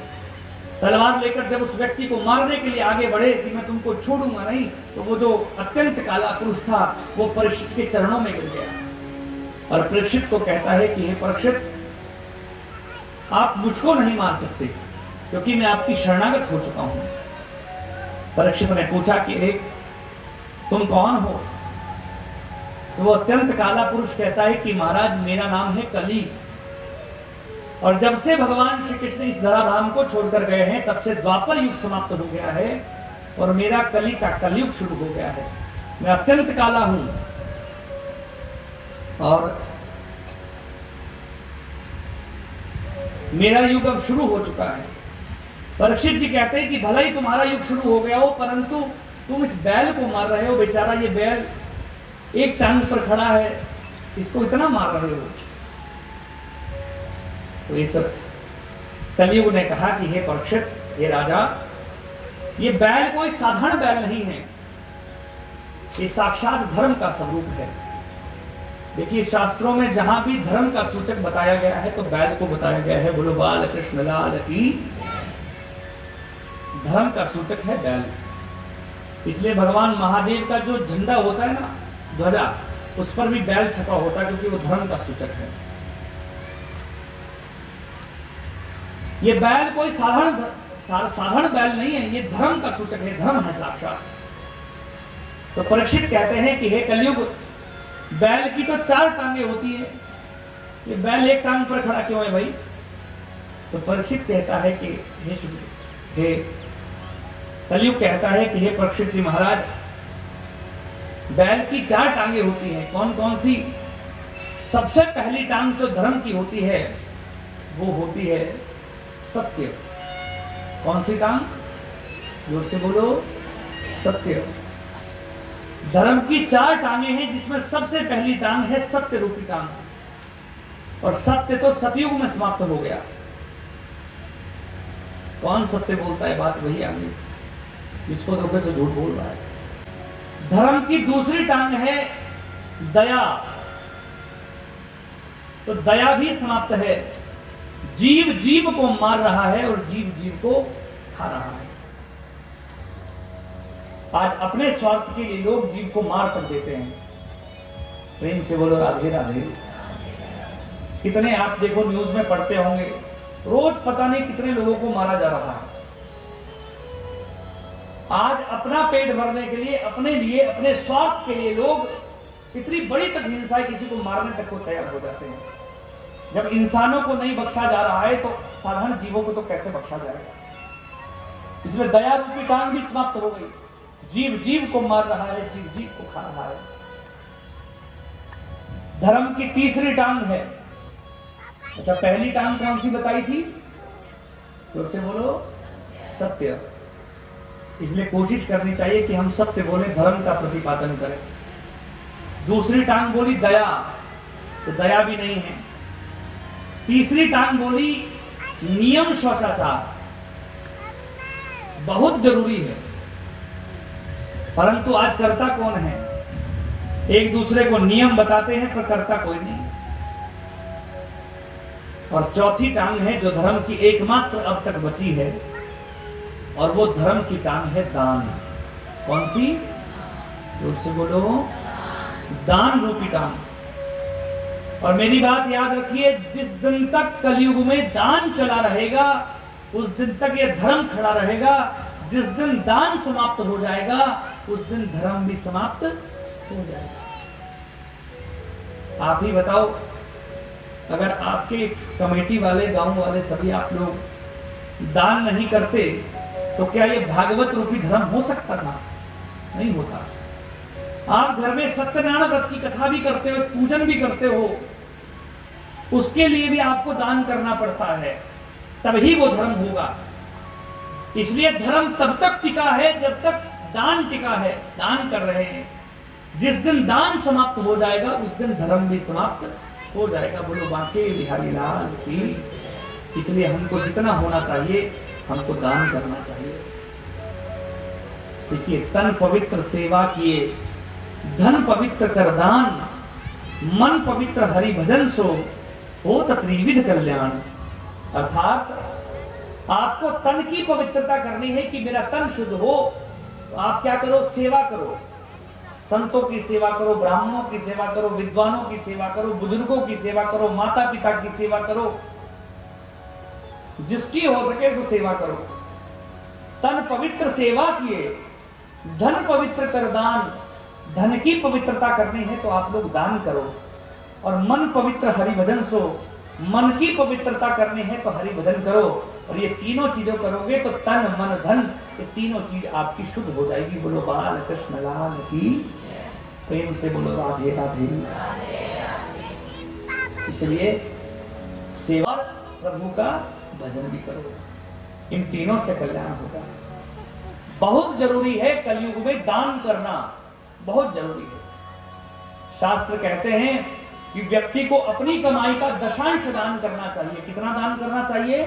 तलवार लेकर जब उस व्यक्ति को मारने के लिए आगे बढ़े कि मैं तुमको छोड़ूंगा नहीं, तो वो जो अत्यंत काला पुरुष था वो परीक्षित के चरणों में गिर गया और परीक्षित को कहता है कि हे परीक्षित, आप मुझको नहीं मार सकते क्योंकि मैं आपकी शरणागत हो चुका हूं। परीक्षित ने पूछा कि एक तुम कौन हो? तो वो अत्यंत काला पुरुष कहता है कि महाराज मेरा नाम है कली, और जब से भगवान श्री कृष्ण इस धराधाम को छोड़कर गए हैं तब से द्वापर युग समाप्त हो गया है और मेरा कली का कलयुग शुरू हो गया है। मैं अत्यंत काला हूं और मेरा युग अब शुरू हो चुका है। परीक्षित जी कहते हैं कि भला ही तुम्हारा युग शुरू हो गया हो, परंतु तुम इस बैल को मार रहे हो। बेचारा ये बैल एक टांग पर खड़ा है, इसको इतना मार रहे हो। तो इस कलयुग ने कहा कि हे परीक्षित, हे राजा, ये बैल कोई साधारण बैल नहीं है, ये साक्षात धर्म का स्वरूप है। देखिए शास्त्रों में जहां भी धर्म का सूचक बताया गया है तो बैल को बताया गया है। बोलो बाल कृष्ण लाल की। धर्म का सूचक है बैल, इसलिए भगवान महादेव का जो झंडा होता है ना, ध्वजा, उस पर भी बैल छपा होता है क्योंकि वो धर्म का सूचक है। ये बैल कोई साधारण बैल नहीं है, ये धर्म का सूचक है, धर्म है साक्षात। तो परीक्षित कहते हैं कि हे कलयुग, बैल की तो 4 टांगे होती है, ये बैल एक टांग पर खड़ा क्यों है भाई? तो परीक्षित कहता है कि हे कलयुग कहता है कि हे परीक्षित जी महाराज, बैल की 4 टांगे होती हैं। कौन कौन सी? सबसे पहली टांग जो धर्म की होती है वो होती है सत्य। कौन सी टांग? जोर से बोलो, सत्य। धर्म की 4 टांगे हैं जिसमें सबसे पहली टांग है सत्य रूपी टांग, और सत्य तो सतयुग में समाप्त हो गया। कौन सत्य बोलता है? बात वही आ गई जिसको धोखे से झूठ बोल रहा है। धर्म की दूसरी टांग है दया, तो दया भी समाप्त है। जीव जीव को मार रहा है और जीव जीव को खा रहा है। आज अपने स्वार्थ के लिए लोग जीव को मार कर देते हैं। प्रेम से बोलो राधे राधे। कितने आप देखो न्यूज में पढ़ते होंगे, रोज पता नहीं कितने लोगों को मारा जा रहा है। आज अपना पेट भरने के लिए, अपने लिए, अपने स्वार्थ के लिए लोग इतनी बड़ी तक हिंसा, किसी को मारने तक को तैयार हो जाते हैं। जब इंसानों को नहीं बख्शा जा रहा है तो साधारण जीवों को तो कैसे बख्शा जाएगा? इसलिए दया रूपी टांग भी समाप्त हो गई। जीव जीव को मार रहा है, जीव जीव को खा रहा है। धर्म की तीसरी टांग है। अच्छा, पहली टांग कौन सी बताई थी? जोर से बोलो, सत्य। इसलिए कोशिश करनी चाहिए कि हम सत्य बोले, धर्म का प्रतिपादन करें। दूसरी टांग बोली दया, तो दया भी नहीं है। तीसरी टांग बोली नियम शौचाचार, बहुत जरूरी है, परंतु आज करता कौन है? एक दूसरे को नियम बताते हैं पर करता कोई नहीं। और चौथी टांग है जो धर्म की एकमात्र अब तक बची है, और वो धर्म की टांग है दान। कौन सी? जोर से बोलो। दान रूपी टांग। और मेरी बात याद रखिए, जिस दिन तक कलयुग में दान चला रहेगा उस दिन तक ये धर्म खड़ा रहेगा। जिस दिन दान समाप्त हो जाएगा उस दिन धर्म भी समाप्त हो जाएगा। आप ही बताओ, अगर आपके कमेटी वाले, गांव वाले सभी आप लोग दान नहीं करते तो क्या ये भागवत रूपी धर्म हो सकता था? नहीं होता। आप घर में सत्यनारायण व्रत की कथा भी करते हो, पूजन भी करते हो, उसके लिए भी आपको दान करना पड़ता है, तभी वो धर्म होगा। इसलिए धर्म तब तक टिका है जब तक दान टिका है, दान कर रहे हैं। जिस दिन दान समाप्त हो जाएगा उस दिन धर्म भी समाप्त हो जाएगा। बोलो बांके बिहारी लाल की। इसलिए हमको जितना होना चाहिए हमको दान करना चाहिए। देखिए, तन पवित्र सेवा किए, धन पवित्र कर दान, मन पवित्र हरि भजन सो होत त्रिविध कल्याण। अर्थात आपको तन की पवित्रता करनी है कि मेरा तन शुद्ध हो, तो आप क्या करो? सेवा करो। संतों की सेवा करो, ब्राह्मणों की सेवा करो, विद्वानों की सेवा करो, बुजुर्गों की सेवा करो, माता पिता की सेवा करो, जिसकी हो सके सो सेवा करो। तन पवित्र सेवा किए, धन पवित्र कर दान। धन की पवित्रता करनी है तो आप लोग दान करो। और मन पवित्र हरि भजन सो, मन की पवित्रता करनी है तो हरि भजन करो। और ये तीनों चीजों करोगे तो तन मन धन, ये तीनों चीज आपकी शुद्ध हो जाएगी। बोलो बाल कृष्ण लाल की। प्रेम से बोलो राधे राधे। इसलिए सेवा, प्रभु का भजन भी करो, इन तीनों से कल्याण होगा। बहुत जरूरी है कलयुग में दान करना, बहुत जरूरी है। शास्त्र कहते हैं कि व्यक्ति को अपनी कमाई का दशांश दान करना चाहिए। कितना दान करना चाहिए?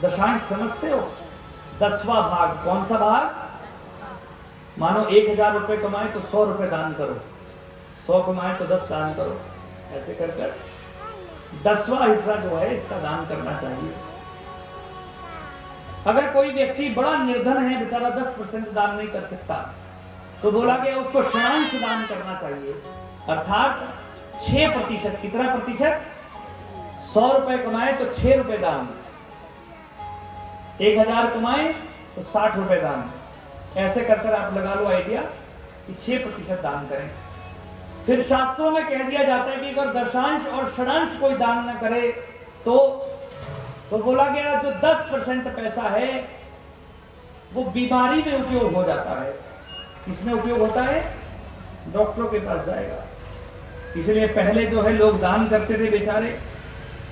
दशांश समझते हो? 10वां भाग। कौन सा भाग? मानो 1000 रुपए कमाए तो 100 रुपए दान करो, 100 कमाए तो 10 दान करो। ऐसे कर कर 10वां हिस्सा जो है इसका दान करना चाहिए। अगर कोई व्यक्ति बड़ा निर्धन है, बेचारा 10% दान नहीं कर सकता, तो बोला गया उसको षडांश दान करना चाहिए। अर्थात 6%। कितना प्रतिशत? 100 रुपए कमाए तो 6 रुपए दान, 1000 कमाए तो 60 रुपए दान। ऐसे कर कर आप लगा लो आइडिया कि 6% दान करें। फिर शास्त्रों में कह दिया जाता है कि अगर दशांश और षडांश कोई दान न करे तो बोला गया जो 10% पैसा है वो बीमारी में उपयोग हो जाता है। किसमें उपयोग होता है? डॉक्टरों के पास जाएगा। इसलिए पहले जो है लोग दान करते थे बेचारे,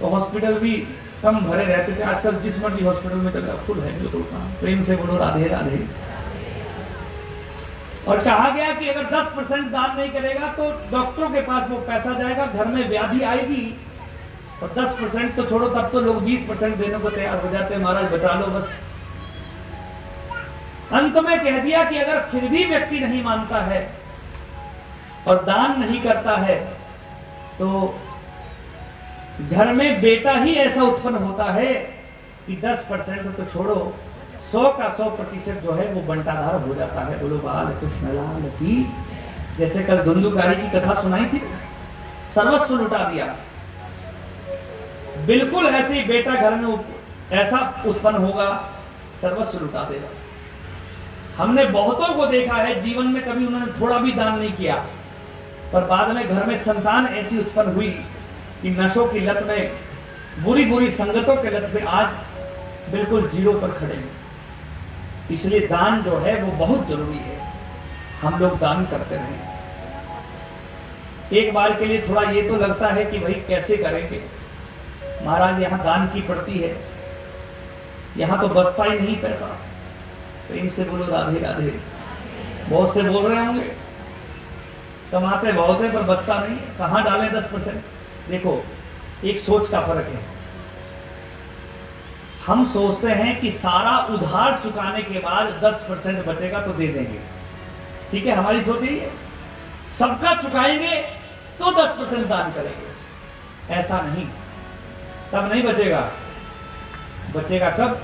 तो हॉस्पिटल भी कम भरे रहते थे। आजकल जिस मर्जी हॉस्पिटल में चला फुल है बिल्कुल। प्रेम से बोलो राधे राधे। और कहा गया कि अगर 10% दान नहीं करेगा तो डॉक्टरों के पास वो पैसा जाएगा, घर में व्याधि आएगी। और 10% तो छोड़ो, तब तो लोग 20% देने को तैयार हो जाते हैं, महाराज बचा लो बस। अंत में कह दिया कि अगर फिर भी व्यक्ति नहीं मानता है और दान नहीं करता है तो घर में बेटा ही ऐसा उत्पन्न होता है कि 10% तो छोड़ो, 100 का 100% जो है वो बंटाधार हो जाता है। बोलो बाल कृष्ण लाल की। जैसे कल धुंधुकारी की कथा सुनाई थी, सर्वस्व लुटा दिया। बिल्कुल ऐसे ही बेटा घर में ऐसा उत्पन्न होगा, सर्वस्व लुटा देगा। हमने बहुतों को देखा है जीवन में, कभी उन्होंने थोड़ा भी दान नहीं किया, पर बाद में घर में संतान ऐसी उत्पन्न हुई कि नशों की लत में, बुरी बुरी संगतों के लत में आज बिल्कुल जीरो पर खड़े हैं। इसलिए दान जो है वो बहुत जरूरी है, हम लोग दान करते रहें। एक बार के लिए थोड़ा ये तो लगता है कि भाई कैसे करेंगे, महाराज यहाँ दान की पड़ती है, यहाँ तो बचता ही नहीं पैसा। तो इनसे बोलो राधे राधे। बहुत से बोल रहे होंगे कमाते बहुत है पर बचता नहीं, कहाँ डालें 10%? देखो, एक सोच का फर्क है। हम सोचते हैं कि सारा उधार चुकाने के बाद 10% बचेगा तो दे देंगे, ठीक है, हमारी सोच यही है। सबका चुकाएंगे तो 10% दान करेंगे, ऐसा नहीं। तब नहीं बचेगा। बचेगा कब?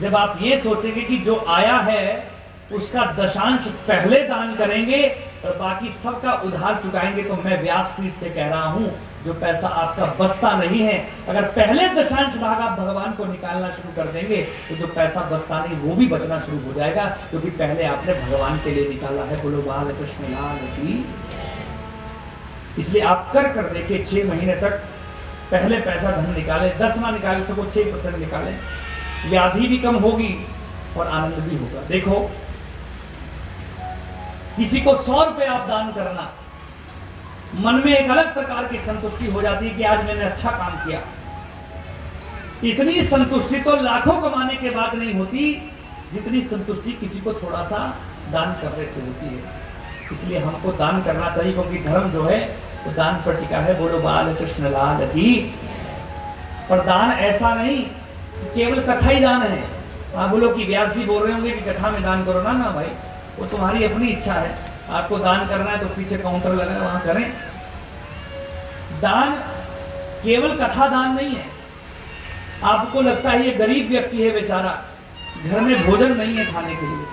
जब आप ये सोचेंगे कि जो आया है उसका दशांश पहले दान करेंगे और बाकी सबका उधार चुकाएंगे। तो मैं व्यासपीठ से कह रहा हूं, जो पैसा आपका बचता नहीं है, अगर पहले दशांश भाग आप भगवान को निकालना शुरू कर देंगे तो जो पैसा बचता नहीं वो भी बचना शुरू हो जाएगा, क्योंकि पहले आपने भगवान के लिए निकाला है। बोलो बाल कृष्ण लाल की। इसलिए आप कर कर देखिए 6 महीने तक पहले पैसा धन निकाले, 10 ना निकाल सको 6% निकाले, व्याधि भी कम होगी और आनंद भी होगा। देखो, किसी को 100 रुपए आप दान करना, मन में एक अलग प्रकार की संतुष्टि हो जाती है कि आज मैंने अच्छा काम किया। इतनी संतुष्टि तो लाखों कमाने के बाद नहीं होती जितनी संतुष्टि किसी को थोड़ा सा दान करने से होती है। इसलिए हमको दान करना चाहिए, क्योंकि धर्म जो है वो दान पर टिका है। बोलो बाल कृष्ण लाल की। पर दान ऐसा नहीं केवल कथा ही दान है। आप बोलो कि व्यास जी बोल रहे होंगे कि कथा में दान करो ना। ना भाई, वो तुम्हारी अपनी इच्छा है। आपको दान करना है तो पीछे काउंटर लगा है, वहां करें। दान केवल कथा दान नहीं है। आपको लगता है ये गरीब व्यक्ति है बेचारा, घर में भोजन नहीं है खाने के लिए,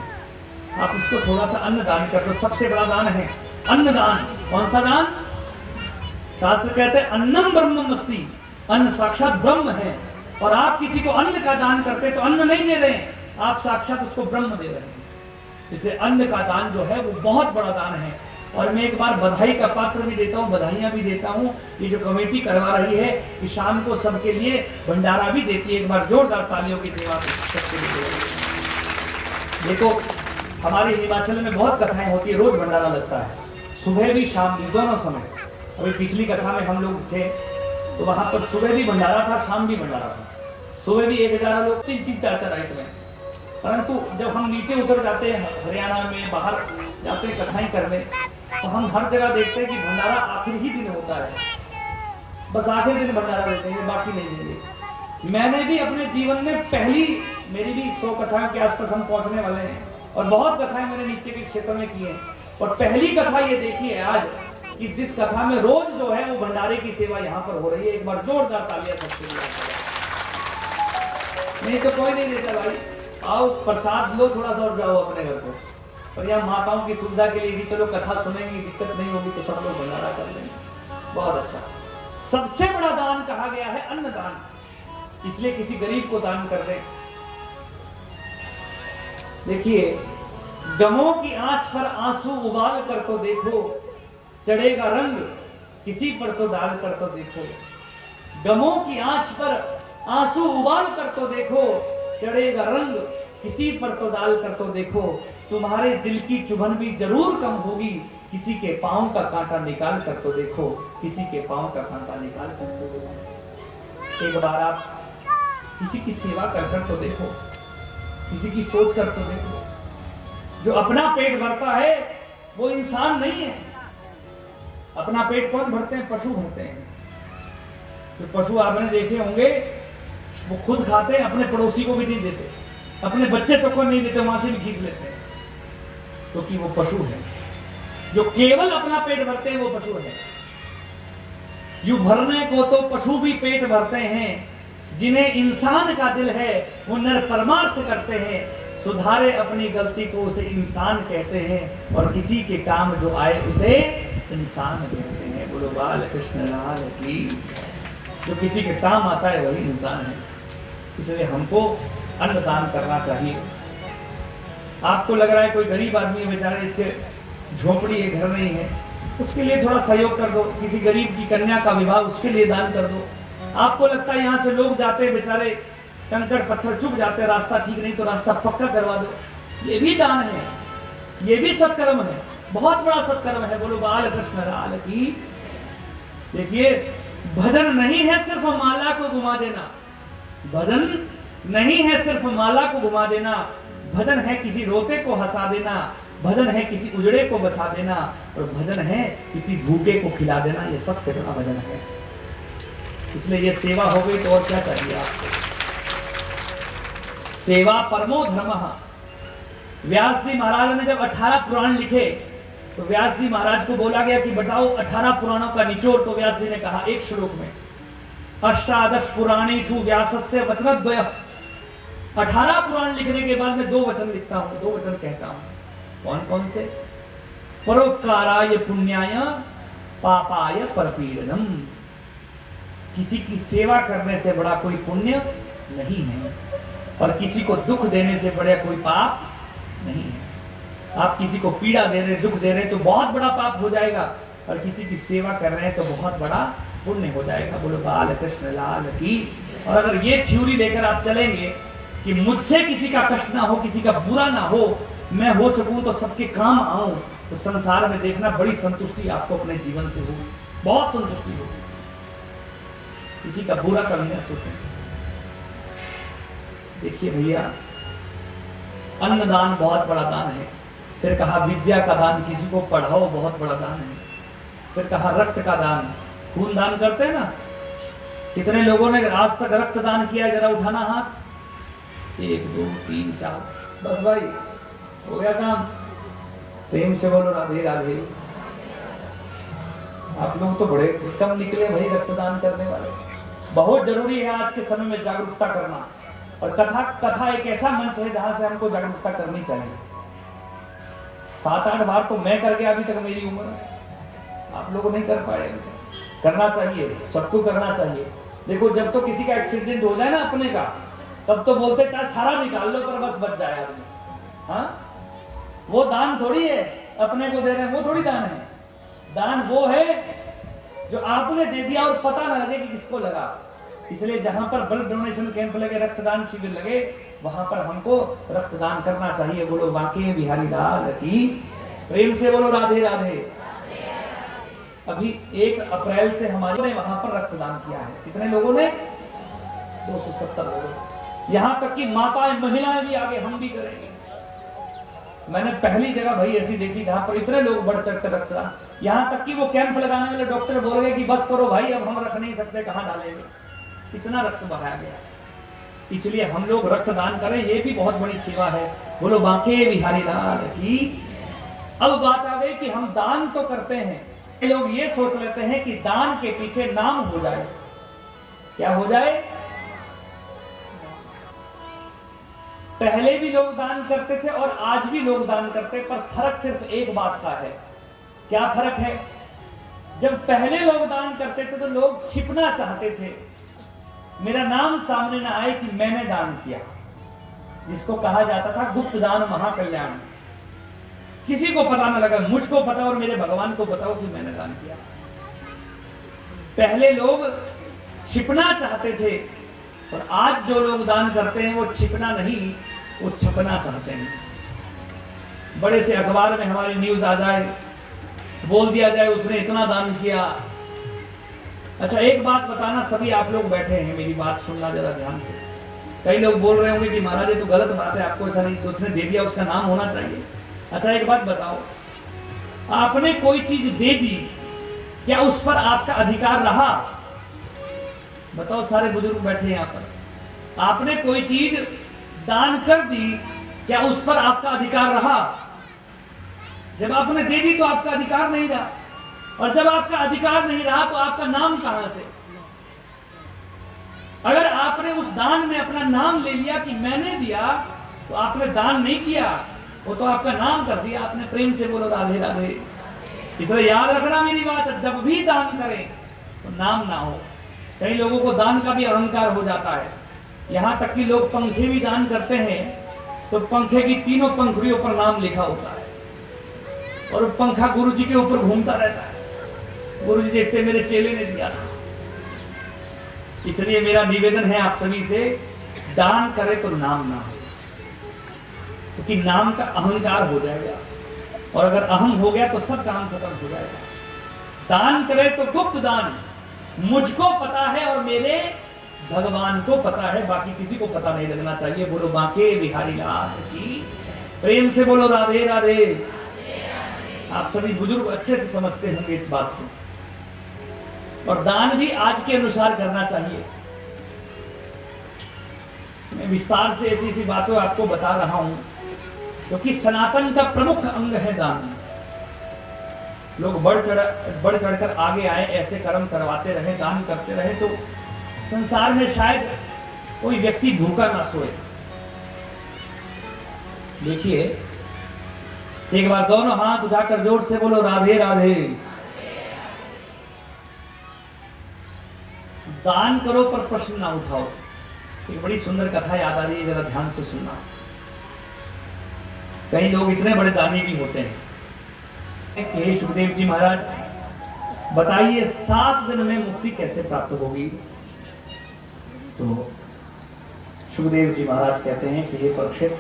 आप उसको थोड़ा सा अन्न दान कर दो। सबसे बड़ा दान है अन्न दान। कौन सा दान? शास्त्र कहते हैं अन्नम ब्रह्ममस्ति, अन्न साक्षात ब्रह्म है। और आप किसी को अन्न का दान करते तो अन्न नहीं दे रहे हैं, आप साक्षात उसको ब्रह्म दे रहे हैं। इसे अन्न का दान जो है वो बहुत बड़ा दान है। और मैं एक बार बधाई का पात्र भी देता हूँ, बधाइयां भी देता हूँ। ये जो कमेटी करवा रही है कि शाम को सबके लिए भंडारा भी देती है। एक बार जोरदार तालियों की सेवा सबके लिए। देखो, हमारे हिमाचल में बहुत कथाएं होती है, रोज भंडारा लगता है, सुबह भी शाम भी, दोनों समय। अभी पिछली कथा में हम लोग थे तो वहां पर सुबह भी भंडारा था, शाम भी भंडारा था। सुबह भी 1000 लोग 3-3, 4-4 आए थे। परंतु जब हम नीचे उतर जाते हैं, हरियाणा में बाहर जाते हैं कथाएं करने, तो हम हर जगह देखते हैं कि भंडारा आखिर ही दिन होता है। बस आखिर दिन भंडारा देते हैं, बाकी नहीं देंगे। मैंने भी अपने जीवन में मेरी भी 100 कथाओं के आसपास हम पहुंचने वाले हैं, और बहुत कथाएं मैंने नीचे के क्षेत्र में की हैं। और पहली कथा ये देखी है आज कि जिस कथा में रोज जो है वो भंडारे की सेवा यहाँ पर हो रही है। एक बार जोरदार तालियां सबके लिए। नहीं तो कोई नहीं देता भाई, आओ प्रसाद लो थोड़ा सा और जाओ अपने घर को। और यहाँ माताओं की सुविधा के लिए भी चलो कथा सुनेंगी, दिक्कत नहीं होगी तो सब लोग भंडारा कर लेंगे। बहुत अच्छा। सबसे बड़ा दान कहा गया है अन्न दान, इसलिए किसी गरीब को दान कर दे। देखिए, गमों की आंच पर आंसू उबाल कर तो देखो, चढ़ेगा रंग किसी पर तो डाल कर तो देखो। गमों की आंच पर आंसू उबाल कर तो देखो, चढ़ेगा रंग किसी पर तो डाल कर तो देखो। तुम्हारे दिल की चुभन भी जरूर कम होगी, किसी के पांव का कांटा निकाल कर तो देखो, किसी के पांव का कांटा निकाल कर तो देखो। एक बार आप किसी की सेवा कर तो देखो, किसी की सोच कर तो देखो। जो अपना पेट भरता है वो इंसान नहीं है। अपना पेट कौन भरते हैं? पशु भरते हैं। जो पशु आपने देखे होंगे वो खुद खाते हैं, अपने पड़ोसी को भी नहीं देते, अपने बच्चे तक को नहीं देते, वहां से भी खींच लेते हैं, क्योंकि वो पशु है। जो केवल अपना पेट भरते हैं वो पशु है। यूं भरने को तो पशु भी पेट भरते हैं, जिन्हें इंसान का दिल है वो नर परमार्थ करते हैं। सुधारे अपनी गलती को उसे इंसान कहते हैं, और किसी के काम जो आए उसे इंसान कहते हैं। बोलो बाल कृष्ण लाल की। जो किसी के काम आता है वही इंसान है। इसलिए हमको अन्न दान करना चाहिए। आपको लग रहा है कोई गरीब आदमी है बेचारे, इसके झोपड़ी है, घर नहीं है, उसके लिए थोड़ा सहयोग कर दो। किसी गरीब की कन्या का विवाह, उसके लिए दान कर दो। आपको लगता है यहाँ से लोग जाते हैं बेचारे, कंकड़ पत्थर चुभ जाते हैं, रास्ता ठीक नहीं तो रास्ता पक्का करवा दो, ये भी दान है, ये भी सत्कर्म है, बहुत बड़ा सत्कर्म है। बोलो बाल कृष्ण लाल की। देखिए, भजन नहीं है सिर्फ माला को घुमा देना, भजन नहीं है सिर्फ माला को घुमा देना, भजन है किसी रोते को हंसा देना, भजन है किसी उजड़े को बसा देना, और भजन है किसी भूखे को खिला देना। ये सबसे बड़ा भजन है। इसलिए ये सेवा हो गई तो और क्या चाहिए आपको? सेवा परमो धर्मः। व्यास जी महाराज ने जब 18 पुराण लिखे तो व्यास जी महाराज को बोला गया कि बताओ 18 पुराणों का निचोड़। तो व्यास जी ने कहा एक श्लोक में अष्टादश पुराणेषु व्यासस्य वचनद्वयः, 18 पुराण लिखने के बाद मैं 2 वचन लिखता हूं, 2 वचन कहता हूं। कौन कौन से? परोपकाराय पुण्याय पापाय परपीडनम। किसी की सेवा करने से बड़ा कोई पुण्य नहीं है, और किसी को दुख देने से बड़ा कोई पाप नहीं है। आप किसी को पीड़ा दे रहे, दुख दे रहे तो बहुत बड़ा पाप हो जाएगा, और किसी की सेवा कर रहे हैं तो बहुत बड़ा पुण्य हो जाएगा। बोलो बाल कृष्ण लाल की। और अगर ये थ्योरी लेकर आप चलेंगे कि मुझसे किसी का कष्ट ना हो, किसी का बुरा ना हो, मैं हो सकूं तो सबके काम आऊं, तो संसार में देखना बड़ी संतुष्टि आपको अपने जीवन से होगी, बहुत संतुष्टि होगी। किसी का बुरा कभी ना सोचें। देखिए भैया, अन्नदान बहुत बड़ा दान है। फिर कहा विद्या का दान, किसी को पढ़ाओ, बहुत बड़ा दान है। फिर कहा रक्त का दान, खून दान करते हैं ना। कितने लोगों ने आज तक रक्त दान किया? जरा उठाना हाथ। 1 2 3 4, बस भाई हो गया काम। प्रेम से बोलो राधे राधे। आप लोग तो बड़े कम निकले भाई रक्तदान करने वाले। बहुत जरूरी है आज के समय में जागरूकता करना, और कथा एक ऐसा मंच है जहां से हमको जागरूकता करनी चाहिए। 7-8 बार तो मैं कर गया अभी तक मेरी उम्र में, आप लोग नहीं कर पाए अभी तक। करना चाहिए, सबको करना चाहिए। देखो जब तो किसी का एक्सीडेंट हो जाए ना अपने का, तब तो बोलते चाहे सारा निकाल लो पर बस बच जाए आदमी। हाँ, वो दान थोड़ी है अपने को दे रहे हैं, वो थोड़ी दान है। दान वो है जो आपने दे दिया और पता ना लगे कि किसको लगा। इसलिए जहां पर ब्लड डोनेशन कैंप लगे, रक्तदान शिविर लगे, वहां पर हमको रक्तदान करना चाहिए। बोलो बांके बिहारी लाल की। प्रेम से बोलो राधे राधे। अभी 1 अप्रैल से हमारे ने वहां पर रक्तदान किया है। कितने लोगों ने? 270 लोगों। यहां तक कि माताएं, महिलाएं भी आगे, हम भी करेंगे। मैंने पहली जगह भाई ऐसी देखी जहां पर इतने लोग बढ़ चढ़ कर रक्तदान, यहां तक कि वो कैंप लगाने वाले डॉक्टर बोल गए कि बस करो भाई, अब हम रख नहीं सकते, कहां डालेंगे। इतना रक्त बहाया गया। इसलिए हम लोग रक्तदान करें, ये भी बहुत बड़ी सेवा है। बोलो बांके बिहारी लाल की। अब बात आ गई कि हम दान तो करते हैं, लोग ये सोच लेते हैं कि दान के पीछे नाम हो जाए। क्या हो जाए? पहले भी लोग दान करते थे और आज भी लोग दान करते, पर फर्क सिर्फ एक बात का है। क्या फर्क है? जब पहले लोग दान करते थे तो लोग छिपना चाहते थे, मेरा नाम सामने ना आए कि मैंने दान किया, जिसको कहा जाता था गुप्त दान महाकल्याण। किसी को पता ना लगा, मुझको पता और मेरे भगवान को बताओ कि मैंने दान किया। पहले लोग छिपना चाहते थे, और आज जो लोग दान करते हैं वो छिपना नहीं, वो छपना चाहते हैं। बड़े से अखबार में हमारी न्यूज आ जाए, बोल दिया जाए उसने इतना दान किया। अच्छा एक बात बताना, सभी आप लोग बैठे हैं, मेरी बात सुनना जरा ध्यान से। कई लोग बोल रहे होंगे कि महाराज ये तो गलत बात है, आपको ऐसा नहीं, तो उसने दे दिया उसका नाम होना चाहिए। अच्छा एक बात बताओ, आपने कोई चीज दे दी, क्या उस पर आपका अधिकार रहा? बताओ, सारे बुजुर्ग बैठे हैं यहाँ पर। आपने कोई चीज दान कर दी, क्या उस पर आपका अधिकार रहा? जब आपने दे दी तो आपका अधिकार नहीं रहा, और जब आपका अधिकार नहीं रहा तो आपका नाम कहां से? अगर आपने उस दान में अपना नाम ले लिया कि मैंने दिया, तो आपने दान नहीं किया, वो तो आपका नाम कर दिया आपने। प्रेम से बोलो राधे राधे। इसलिए याद रखना मेरी बात, जब भी दान करें तो नाम ना हो। कई लोगों को दान का भी अहंकार हो जाता है, यहां तक कि लोग पंखे भी दान करते हैं तो पंखे की तीनों पंखुड़ियों पर नाम लिखा होता है, और पंखा गुरुजी के ऊपर घूमता रहता है। गुरुजी देखते मेरे चेले ने दिया था। इसलिए मेरा निवेदन है आप सभी से, दान करे तो नाम ना हो, क्योंकि नाम का अहंकार हो जाएगा, और अगर अहम हो गया तो सब काम खत्म हो जाएगा। दान करे तो गुप्त दान, मुझको पता है और मेरे भगवान को पता है, बाकी किसी को पता नहीं लगना चाहिए। बोलो बांके बिहारी लाल की। प्रेम से बोलो राधे राधे। आप सभी बुजुर्ग अच्छे से समझते होंगे इस बात को, और दान भी आज के अनुसार करना चाहिए। मैं विस्तार से ऐसी ऐसी बातें आपको बता रहा हूं, क्योंकि सनातन का प्रमुख अंग है दान। लोग बढ़ चढ़कर आगे आए, ऐसे कर्म करवाते रहे, दान करते रहे, तो संसार में शायद कोई व्यक्ति भूखा ना सोए। देखिए, एक बार दोनों हाथ उठाकर जोर से बोलो राधे राधे। दान करो पर प्रश्न ना उठाओ। एक बड़ी सुंदर कथा याद आ रही है, जरा ध्यान से सुनना। कई लोग इतने बड़े दानी भी होते हैं कि सुखदेव जी महाराज बताइए 7 दिन में मुक्ति कैसे प्राप्त होगी। तो सुखदेव जी महाराज कहते हैं कि हे परीक्षित,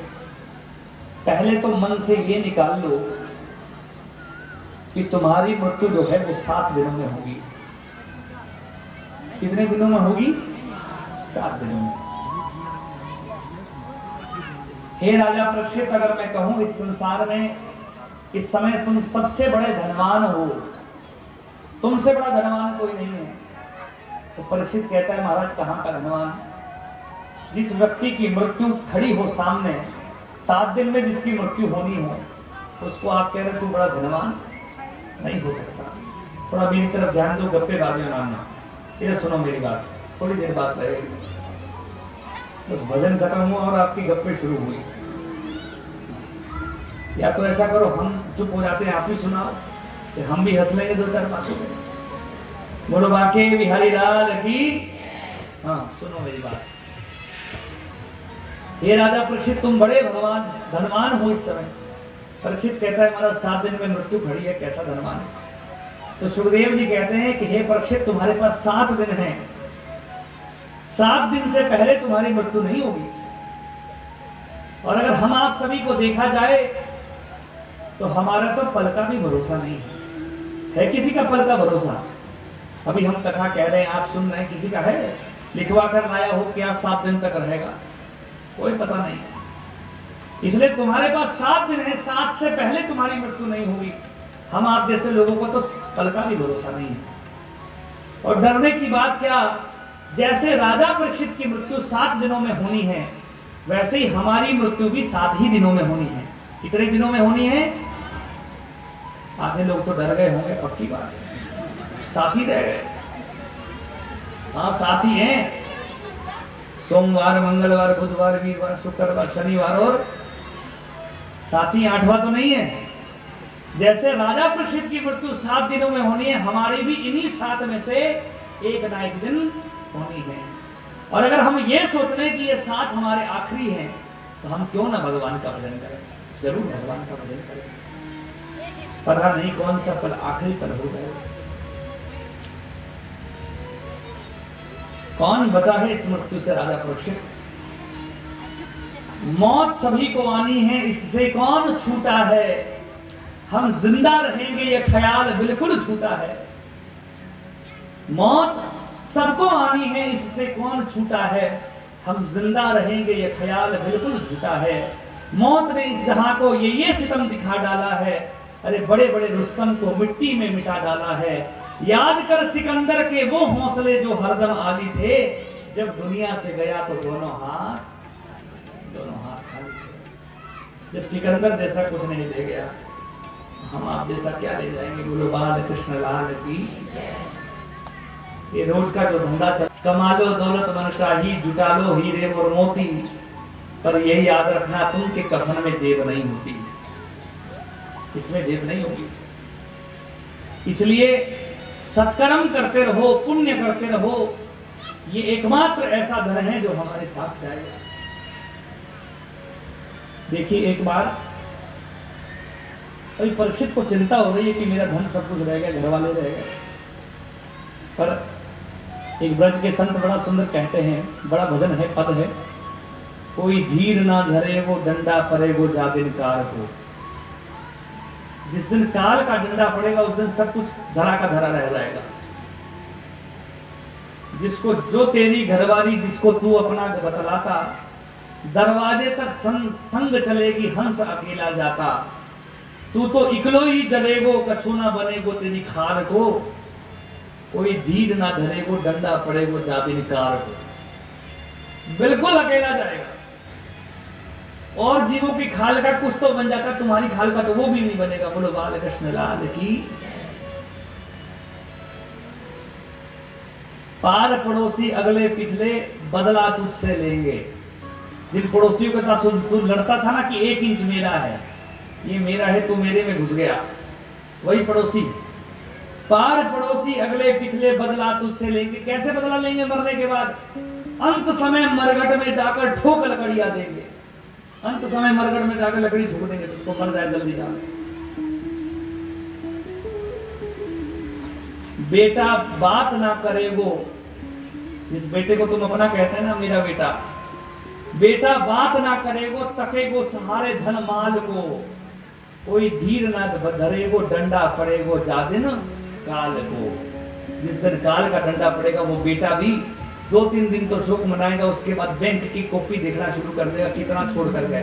पहले तो मन से ये निकाल लो कि तुम्हारी मृत्यु जो है वो 7 दिनों में होगी। कितने दिनों में होगी? 7 दिनों में। हे राजा परीक्षित, अगर मैं कहूं इस संसार में इस समय तुम सबसे बड़े धनवान हो, तुमसे बड़ा धनवान कोई नहीं है। तो परीक्षित कहता है महाराज कहां का धनवान? जिस व्यक्ति की मृत्यु खड़ी हो सामने, 7 दिन में जिसकी मृत्यु होनी हो, उसको आप कह रहे तू बड़ा धनवान नहीं हो सकता। थोड़ा मेरी तरफ ध्यान दो, गप्पे बातें मानना। इधर सुनो मेरी बात, थोड़ी देर बात रहेगी। बस भजन खत्म हुआ और आपकी गप्पे शुरू हुई। या तो ऐसा करो, हम चुप हो जाते हैं, आप ही सुनाओ, फिर हम भी हंस लेंगे 2-4 बातों में। बोलो बाके बिहारी लाल की। हाँ, सुनो मेरी बात। हे राजा परीक्षित, तुम बड़े भगवान धनवान हो इस समय। परीक्षित कहता है महाराज 7 दिन में मृत्यु खड़ी है, कैसा धनवान है? तो सुखदेव जी कहते हैं कि हे परीक्षित, तुम्हारे पास 7 दिन हैं। 7 दिन से पहले तुम्हारी मृत्यु नहीं होगी। और अगर हम आप सभी को देखा जाए तो हमारा तो पल का भी भरोसा नहीं है किसी का पल का भरोसा? अभी हम कथा कह रहे हैं, आप सुन रहे हैं, किसी का है लिखवा कर लाया हो क्या 7 दिन तक रहेगा? कोई पता नहीं। इसलिए तुम्हारे पास 7 दिन है, 7 से पहले तुम्हारी मृत्यु नहीं होगी। हम आप जैसे लोगों को तो पल का भी भरोसा नहीं है। और डरने की बात क्या, जैसे राजा परीक्षित की मृत्यु 7 दिनों में होनी है, वैसे ही हमारी मृत्यु भी 7 ही दिनों में होनी है। कितने दिनों में होनी है? आधे लोग तो डर गए होंगे, पक्की बात है, 7 ही रह गए। हाँ, 7 ही हैं। सोमवार, मंगलवार, बुधवार, वीरवार, शुक्रवार, शनिवार और 7 ही, 8वां तो नहीं है। जैसे राजा परीक्षित की मृत्यु 7 दिनों में होनी है, हमारी भी इन्हीं 7 में से एक ना एक दिन होनी है। और अगर हम ये सोच रहे हैं कि ये 7 हमारे आखिरी हैं, तो हम क्यों ना भगवान का भजन करें? जरूर भगवान का भजन करें। पता नहीं कौन सा पल आखिरी पल हो गए। कौन बचा है इस मृत्यु से? राजा परीक्षित। मौत सभी को आनी है, इससे कौन छूटा है? हम जिंदा रहेंगे ये ख्याल बिल्कुल छूटा है। मौत सबको आनी है, इससे कौन छूटा है? हम जिंदा रहेंगे ये ख्याल बिल्कुल झूठा है। मौत ने इस जहां को ये सितम दिखा डाला है। अरे बड़े बड़े रुस्तम को मिट्टी में मिटा डाला है। याद कर सिकंदर के वो हौसले जो हरदम आली थे, जब दुनिया से गया तो दोनों हाथ खाली थे। जब सिकंदर जैसा कुछ नहीं ले गया, हम आप जैसा क्या ले जाएंगे? बोलो बाल कृष्ण लाल की। ये रोज का जो धंधा चल, कमा लो दौलत मन चाहिए, जुटा लो हीरे और मोती, पर यही याद रखना तुम के कफन में जेब नहीं होती। इसमें जेब नहीं होगी। इसलिए सत्कर्म करते रहो, पुण्य करते रहो। ये एकमात्र ऐसा धन है जो हमारे साथ जाएगा। देखिए, एक बार अभी परीक्षित को चिंता हो रही है कि मेरा धन सब कुछ रह गया, घर वाले रह गए। पर एक ब्रज के संत बड़ा सुंदर कहते हैं, बड़ा भजन है, पद है, कोई धीर ना धरे वो डंडा पड़े वो जा दिन कार को। जिस दिन काल का डंडा पड़ेगा उस दिन सब कुछ धरा का धरा रह जाएगा। जिसको जो तेरी घरवाली जिसको तू अपना बतलाता, दरवाजे तक संग चलेगी हंस अकेला जाता। तू तो इकलो ही जलेगो कछु ना बनेगो तेरी खार को। कोई धीर ना धरेगो डंडा पड़ेगो जा दिन कार को। बिल्कुल अकेला जाएगा। और जीवों की खाल का कुछ तो बन जाता, तुम्हारी खाल का तो वो भी नहीं बनेगा। बोलो बाल कृष्ण लाल की। पार पड़ोसी अगले पिछले बदला तुझसे लेंगे। जिन पड़ोसियों के साथ तू लड़ता था ना कि 1 इंच मेरा है, ये मेरा है, तू मेरे में घुस गया, वही पड़ोसी। पार पड़ोसी अगले पिछले बदला तुझसे लेंगे। कैसे बदला लेंगे मरने के बाद? अंत समय मरघट में जाकर ठोक लकड़ियां देंगे। अंत समय मरघट में जाकर लकड़ी ठोक देंगे, तुझको मर जाए जल्दी जाने। बेटा बात ना करेगो, जिस बेटे को तुम अपना कहते हैं ना, मेरा बेटा, बेटा बात ना करेगो, तकेगो सहारे धन माल को, कोई धीर ना धरेगो, डंडा पड़ेगो जादिन काल को। जिस दिन काल का डंडा पड़ेगा वो बेटा भी 2-3 दिन तो शोक मनाएगा, उसके बाद बैंक की कॉपी देखना शुरू कर देगा, कितना छोड़ कर गए,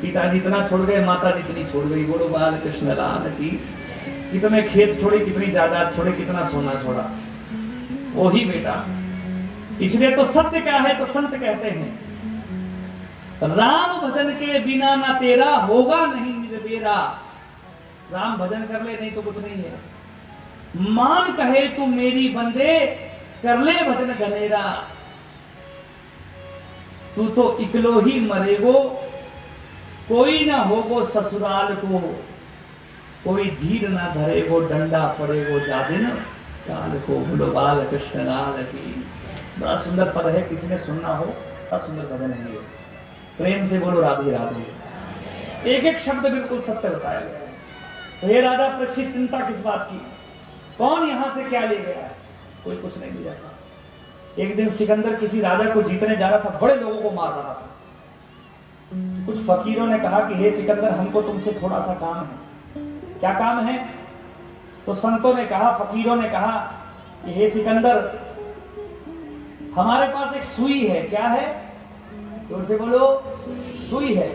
पिताजी इतना छोड़ गए, माता जी इतनी छोड़ गई, बोलो बाल कृष्ण लाल की। कितने खेत छोड़े, कितनी जायदाद छोड़े, कितना सोना छोड़ा, वही बेटा। इसलिए तो सत्य क्या है तो संत कहते हैं, राम भजन के बिना ना तेरा होगा नहीं निर्बेरा। राम भजन कर ले, नहीं तो कुछ नहीं है। मान कहे तू मेरी बंदे, कर ले भजन घनेरा। तू तो इकलो ही मरेगो, कोई ना होगो ससुराल को, कोई धीर ना धरेगो, डंडा पड़ेगो जादिन काल को। बोलो बाल कृष्ण लाल की। बड़ा सुंदर पद है, किसी ने सुनना हो, बड़ा सुंदर भजन है ये। प्रेम से बोलो राधे राधे। एक एक शब्द बिल्कुल सत्य बताया गया है। तो हे राजा परीक्षित, चिंता किस बात की? कौन यहां से क्या ले गया? कोई कुछ नहीं ले जाता। एक दिन सिकंदर किसी राजा को जीतने जा रहा था, बड़े लोगों को मार रहा था। कुछ फकीरों ने कहा कि हे सिकंदर, हमको तुमसे थोड़ा सा काम है। क्या काम है? तो संतों ने कहा, फकीरों ने कहा कि हे सिकंदर, हमारे पास एक सुई है। क्या है? जोर से बोलो, सुई है।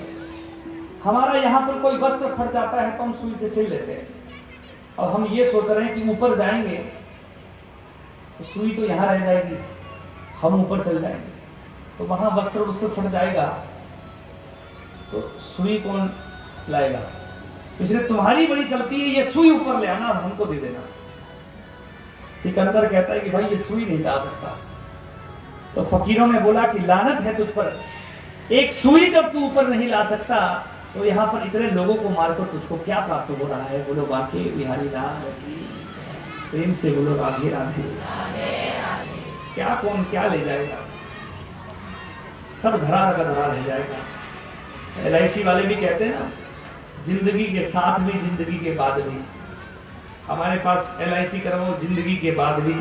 हमारा यहाँ पर कोई वस्त्र फट जाता है तो हम सुई से सिल लेते हैं, और हम ये सोच रहे हैं कि ऊपर जाएंगे तो सुई तो यहाँ रह जाएगी, हम ऊपर चल जाएंगे तो वहां वस्त्र फट जाएगा, तो सुई कौन लाएगा? इसलिए तुम्हारी बड़ी चलती है, ये सुई ऊपर ले आना और हमको दे देना। सिकंदर कहता है कि भाई ये सुई नहीं ला सकता। तो फकीरों ने बोला कि लानत है तुझ पर, एक सुई जब तू ऊपर नहीं ला सकता तो यहाँ पर इतने लोगों को मारकर तुझको क्या प्राप्त हो रहा है? बोलो बाके बिहारी लाल की। प्रेम से बोलो राधे राधे। क्या कौन क्या ले जाएगा? सब धरा का धरा रह जाएगा। LIC वाले भी कहते हैं ना, जिंदगी के साथ भी, जिंदगी के बाद भी। हमारे पास LIC करवाओ, जिंदगी के बाद भी,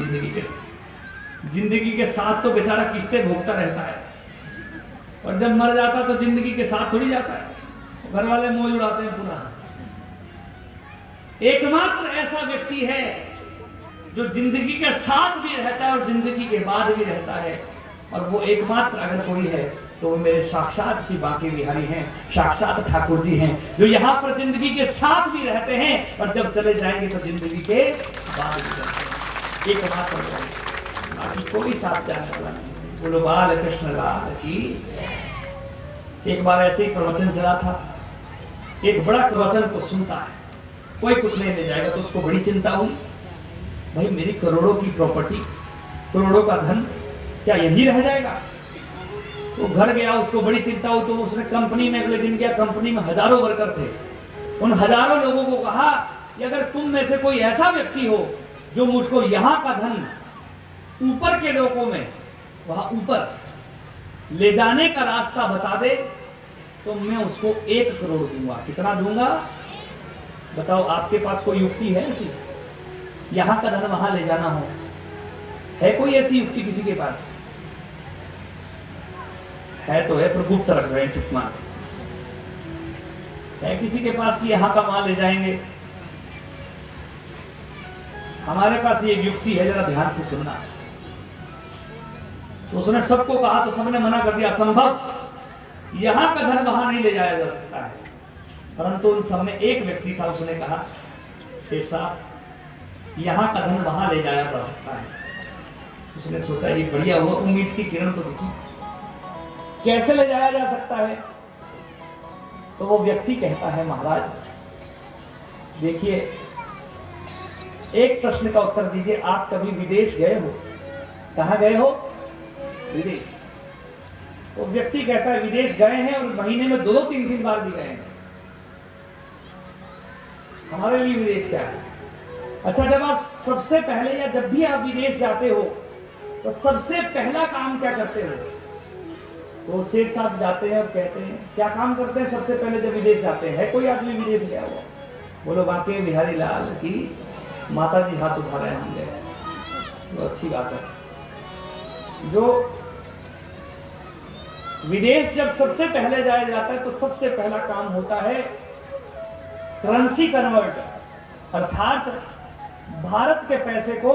जिंदगी के साथ तो बेचारा किस्तें भोगता रहता है, और जब मर जाता तो जिंदगी के साथ थोड़ी जाता है, घर वाले मौज उड़ाते हैं पूरा। एकमात्र ऐसा व्यक्ति है जो जिंदगी के साथ भी रहता है और जिंदगी के बाद भी रहता है, और वो एकमात्र अगर कोई है तो वो मेरे साक्षात श्री बाके बिहारी हैं, साक्षात ठाकुर जी हैं, जो यहाँ पर जिंदगी के साथ भी रहते हैं और जब चले जाएंगे तो जिंदगी के बाद भी रहते हैं। एकमात्र, बाकी कोई साथ जाने वाला नहीं। बोलो बाल कृष्ण लाल की। एक बार ऐसे ही प्रवचन चला था, एक बड़ा प्रवचन को सुनता है, कोई कुछ नहीं ले जाएगा, तो उसको बड़ी चिंता हुई, भाई मेरी करोड़ों की प्रॉपर्टी, करोड़ों का धन क्या यही रह जाएगा? तो घर गया, उसको बड़ी चिंता हुई, तो उसने कंपनी में अगले दिन गया, कंपनी में हजारों वर्कर थे, उन हजारों लोगों को कहा कि अगर तुम में से कोई ऐसा व्यक्ति हो जो मुझको यहाँ का धन ऊपर के लोगों में, वहां ऊपर ले जाने का रास्ता बता दे, तो मैं उसको 1 करोड़ दूंगा। कितना दूंगा बताओ? आपके पास कोई युक्ति है ऐसी? यहां का धन वहां ले जाना हो, है कोई ऐसी युक्ति किसी के पास? है तो है, पर गुप्त रख रहे हैं, चुपमा है किसी के पास कि यहां का माल ले जाएंगे? हमारे पास ये युक्ति है, जरा ध्यान से सुनना। तो उसने सबको कहा तो सबने मना कर दिया, असंभव, यहां का धन वहां नहीं ले जाया जा सकता है। परंतु उन सब में एक व्यक्ति था, उसने कहा सेठ साहब यहां का धन वहां ले जाया जा सकता है। उसने सोचा ये बढ़िया हुआ, उम्मीद की किरण तो दिखी, कैसे ले जाया जा सकता है? तो वो व्यक्ति कहता है, महाराज देखिए, एक प्रश्न का उत्तर दीजिए, आप कभी विदेश गए हो? कहाँ गए हो? विदेश। तो व्यक्ति कहता है विदेश गए हैं और महीने में 2-3 बार भी गए हैं। हमारे लिए विदेश क्या है? अच्छा, जब आप सबसे पहले या जब भी आप विदेश जाते हो तो सबसे पहला काम क्या करते हो? तो सेठ साहब जाते हैं और कहते हैं, क्या काम करते हैं सबसे पहले जब विदेश जाते हैं? है कोई आदमी विदेश गया हुआ? बोलो बांके बिहारी लाल की माता जी हाथ उठा रहे हम गए। तो अच्छी बात है। जो विदेश जब सबसे पहले जाया जाता है तो सबसे पहला काम होता है करेंसी कन्वर्ट, अर्थात भारत के पैसे को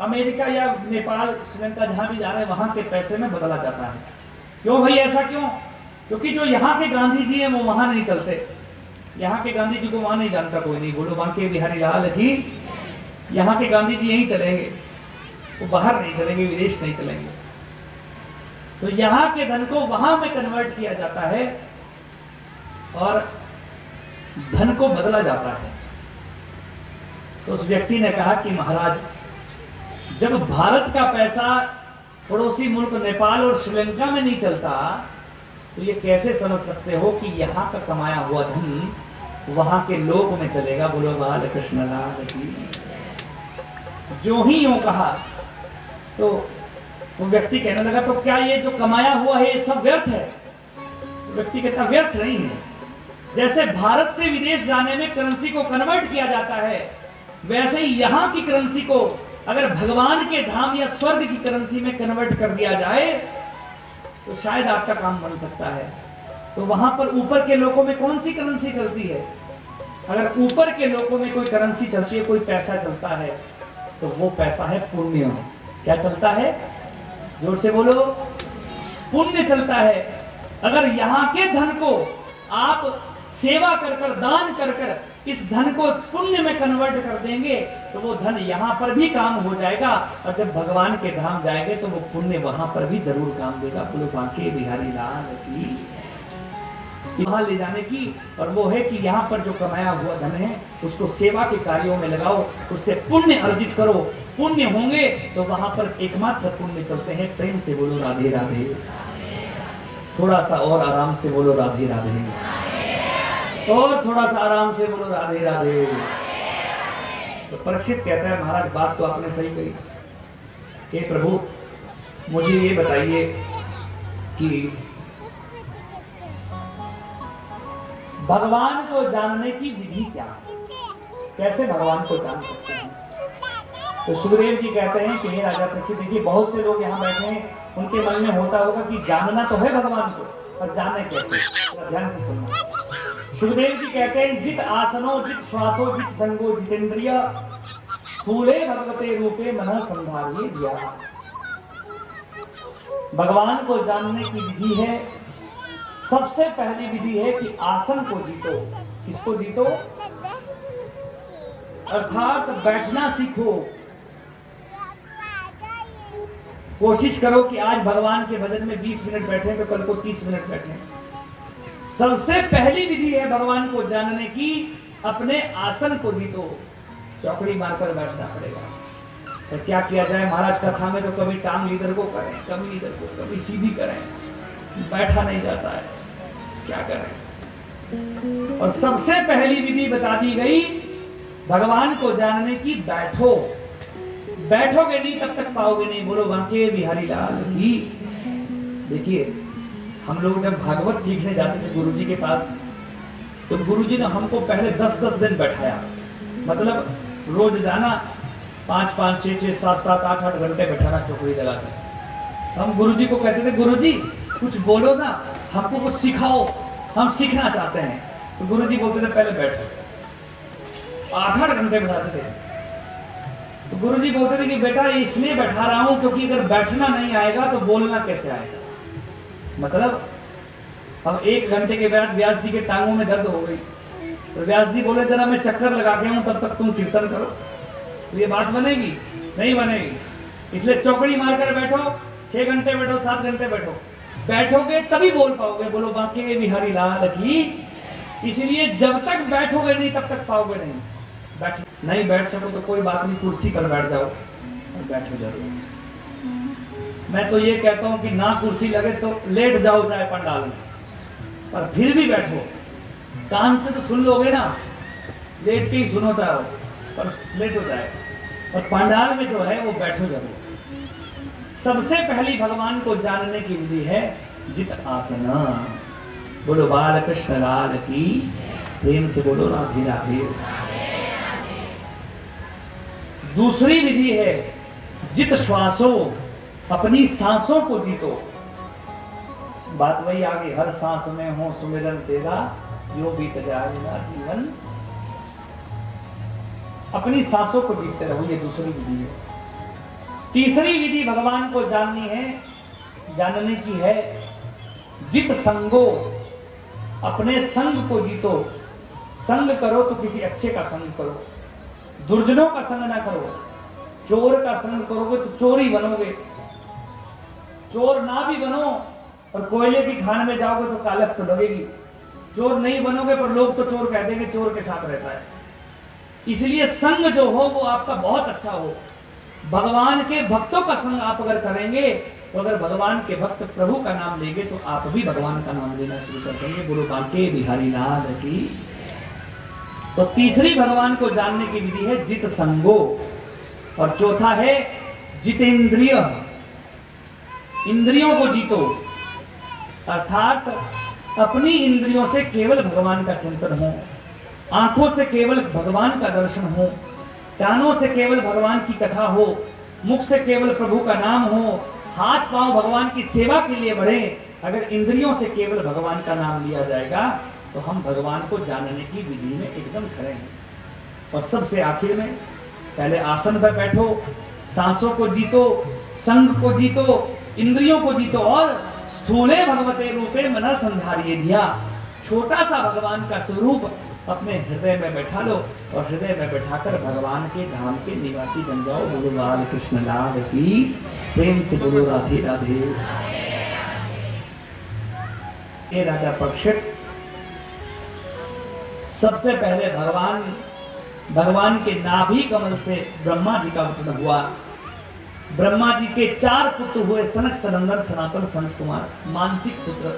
अमेरिका या नेपाल, श्रीलंका जहां भी जा रहे हैं वहां के पैसे में बदला जाता है। क्यों भाई, ऐसा क्यों? क्योंकि जो यहाँ के गांधी जी हैं वो वहां नहीं चलते। यहाँ के गांधी जी को वहां नहीं जानता कोई नहीं। बोलो बांके बिहारी लाल की, यहाँ के गांधी जी यहीं चलेंगे, वो बाहर नहीं चलेंगे, विदेश नहीं चलेंगे। तो यहाँ के धन को वहां में कन्वर्ट किया जाता है और धन को बदला जाता है। तो उस व्यक्ति ने कहा कि महाराज, जब भारत का पैसा पड़ोसी मुल्क नेपाल और श्रीलंका में नहीं चलता तो ये कैसे समझ सकते हो कि यहाँ का कमाया हुआ धन वहां के लोग में चलेगा? बोलो बाल कृष्ण लाल की। जो ही यूं कहा तो वो व्यक्ति कहने लगा, तो क्या ये जो कमाया हुआ है ये सब व्यर्थ है? तो व्यक्ति कहता व्यर्थ नहीं है। जैसे भारत से विदेश जाने में करेंसी को कन्वर्ट किया जाता है, वैसे ही यहाँ की करेंसी को अगर भगवान के धाम या स्वर्ग की करेंसी में कन्वर्ट कर दिया जाए तो शायद आपका काम बन सकता है। तो वहां पर ऊपर के लोगों में कौन सी करेंसी चलती है? अगर ऊपर के लोगों में कोई करेंसी चलती है, कोई पैसा चलता है, तो वो पैसा है पुण्य। क्या चलता है? जोर से बोलो, पुण्य चलता है। अगर यहाँ के धन को आप सेवा कर कर, दान कर कर इस धन को पुण्य में कन्वर्ट कर देंगे तो वो धन यहाँ पर भी काम हो जाएगा और जब भगवान के धाम जाएंगे तो वो पुण्य वहां पर भी जरूर काम देगा। बोलो बांके बिहारी लाल की। वहां ले जाने की, और वो है कि यहाँ पर जो कमाया हुआ धन है उसको सेवा के कार्यों में लगाओ, उससे पुण्य अर्जित करो। पुण्य होंगे तो वहां पर एकमात्र पुण्य चलते हैं। प्रेम से बोलो राधे राधे। थोड़ा सा और आराम से बोलो राधे राधे, और थोड़ा सा आराम से बोलो राधे राधे। तो परीक्षित कहता है, महाराज बात तो आपने सही कही। हे प्रभु, मुझे ये बताइए कि भगवान को जानने की विधि क्या है? कैसे भगवान को जान सकते हैं? तो सुखदेव जी कहते हैं कि हे राजा परीक्षित, देखिए बहुत से लोग यहाँ बैठे हैं, उनके मन में होता होगा कि जानना तो है भगवान को, पर जाने कैसे? ध्यान से सुनना। सुखदेव जी कहते हैं, जित आसनो जित श्वासो जित संगो जितेंद्रिय स्थूले भगवते रूपे मन संभालिए दिया। भगवान को जानने की विधि है, सबसे पहली विधि है कि आसन को जीतो। किसको जीतो? अर्थात बैठना सीखो। कोशिश करो कि आज भगवान के भजन में 20 मिनट बैठे तो कल को 30 मिनट बैठे। सबसे पहली विधि है भगवान को जानने की, अपने आसन को जीतो। चौकड़ी मारकर बैठना पड़ेगा। तो क्या किया जाए महाराज, कथा में तो कभी टांग इधर को करें, कभी इधर को, कभी सीधी करें, बैठा नहीं जाता है, क्या करें? और सबसे पहली विधि बता दी गई भगवान को जानने की, बैठो। बैठोगे नहीं तब तक पाओगे नहीं। बोलो बांके बिहारी लाल की। देखिए, हम लोग जब भागवत सीखने जाते थे गुरुजी के पास, तो गुरुजी ने हमको पहले 10-10 दिन बैठाया। मतलब रोज जाना, 5-5, 6-6, 7-7, 8-8 घंटे बैठाना चौकड़ी लगा के। हम गुरुजी को कहते थे, गुरुजी कुछ बोलो ना, हमको कुछ सिखाओ, हम सीखना चाहते हैं। तो गुरुजी बोलते थे पहले बैठो। 8-8 घंटे बैठाते थे। तो गुरुजी बोलते थे कि बेटा इसलिए बैठा रहा हूं क्योंकि अगर बैठना नहीं आएगा तो बोलना कैसे आएगा। मतलब अब 1 घंटे के बाद व्यास जी के टांगों में दर्द हो गई, तो व्यास जी बोले जरा मैं चक्कर लगा के हूं, तब तक तुम कीर्तन करो। तो ये बात बनेगी? नहीं बनेगी। इसलिए चौकड़ी मारकर बैठो, 6 घंटे बैठो, 7 घंटे बैठो, बैठोगे तभी बोल पाओगे। बोलो बांके बिहारी लाल की। इसलिए जब तक बैठोगे नहीं तब तक पाओगे नहीं। नहीं बैठ सको तो कोई बात नहीं, कुर्सी पर बैठ जाओ और बैठो जरूर। मैं तो ये कहता हूं कि ना कुर्सी लगे तो लेट जाओ चाहे पंडाल में, पर फिर भी बैठो। कान से तो सुन लोगे ना, लेट के ही सुनो चाहो, पर लेट हो जाए। और पंडाल में जो है वो बैठो जरूर। सबसे पहली भगवान को जानने की विधि है जित आसना। बोलो बाल कृष्ण लाल की, प्रेम से बोलो राधे राधे। दूसरी विधि है जित श्वासो, अपनी सांसों को जीतो। बात वही आ गई, हर सांस में हो सुमिरन तेरा, जो बीत जाएगा जीवन। अपनी सांसों को जीतते रहो, ये दूसरी विधि है। तीसरी विधि भगवान को जानने की है जित संगो, अपने संग को जीतो। संग करो तो किसी अच्छे का संग करो, दुर्जनों का संग ना करो। चोर का संग करोगे तो चोर ही बनोगे। चोर ना भी बनो और कोयले की खान में जाओगे तो कालख तो लगेगी। चोर नहीं बनोगे पर लोग तो चोर कह देंगे, चोर के साथ रहता है। इसलिए संग जो हो वो आपका बहुत अच्छा हो। भगवान के भक्तों का संग आप अगर करेंगे तो अगर भगवान के भक्त प्रभु का नाम लेंगे तो आप भी भगवान का नाम लेना शुरू कर देंगे। बोलो बांके बिहारी लाल की। तो तीसरी भगवान को जानने की विधि है जित संगो, और चौथा है जितेंद्रिय, इंद्रियों को जीतो। अर्थात अपनी इंद्रियों से केवल भगवान का चिंतन हो, आंखों से केवल भगवान का दर्शन हो, कानों से केवल भगवान की कथा हो, मुख से केवल प्रभु का नाम हो, हाथ पांव भगवान की सेवा के लिए बढ़े। अगर इंद्रियों से केवल भगवान का नाम लिया जाएगा तो हम भगवान को जानने की विधि में एकदम खड़े हैं। और सबसे आखिर में पहले आसन पर बैठो, सांसों को जीतो, संग को जीतो, इंद्रियों को जीतो, और स्थूले भगवते रूपे मन संधारिये दिया। छोटा सा भगवान का स्वरूप अपने हृदय में बैठा लो और हृदय में बैठाकर भगवान के धाम के निवासी बन जाओ। बोलो बाल कृष्ण लाल की, प्रेम से बोलो राधे राधे। ये राजा परीक्षित, सबसे पहले भगवान के नाभि कमल से ब्रह्मा जी का अवतरण हुआ। ब्रह्मा जी के 4 पुत्र हुए, सनक सनंदन सनातन सनत कुमार, मानसिक पुत्र,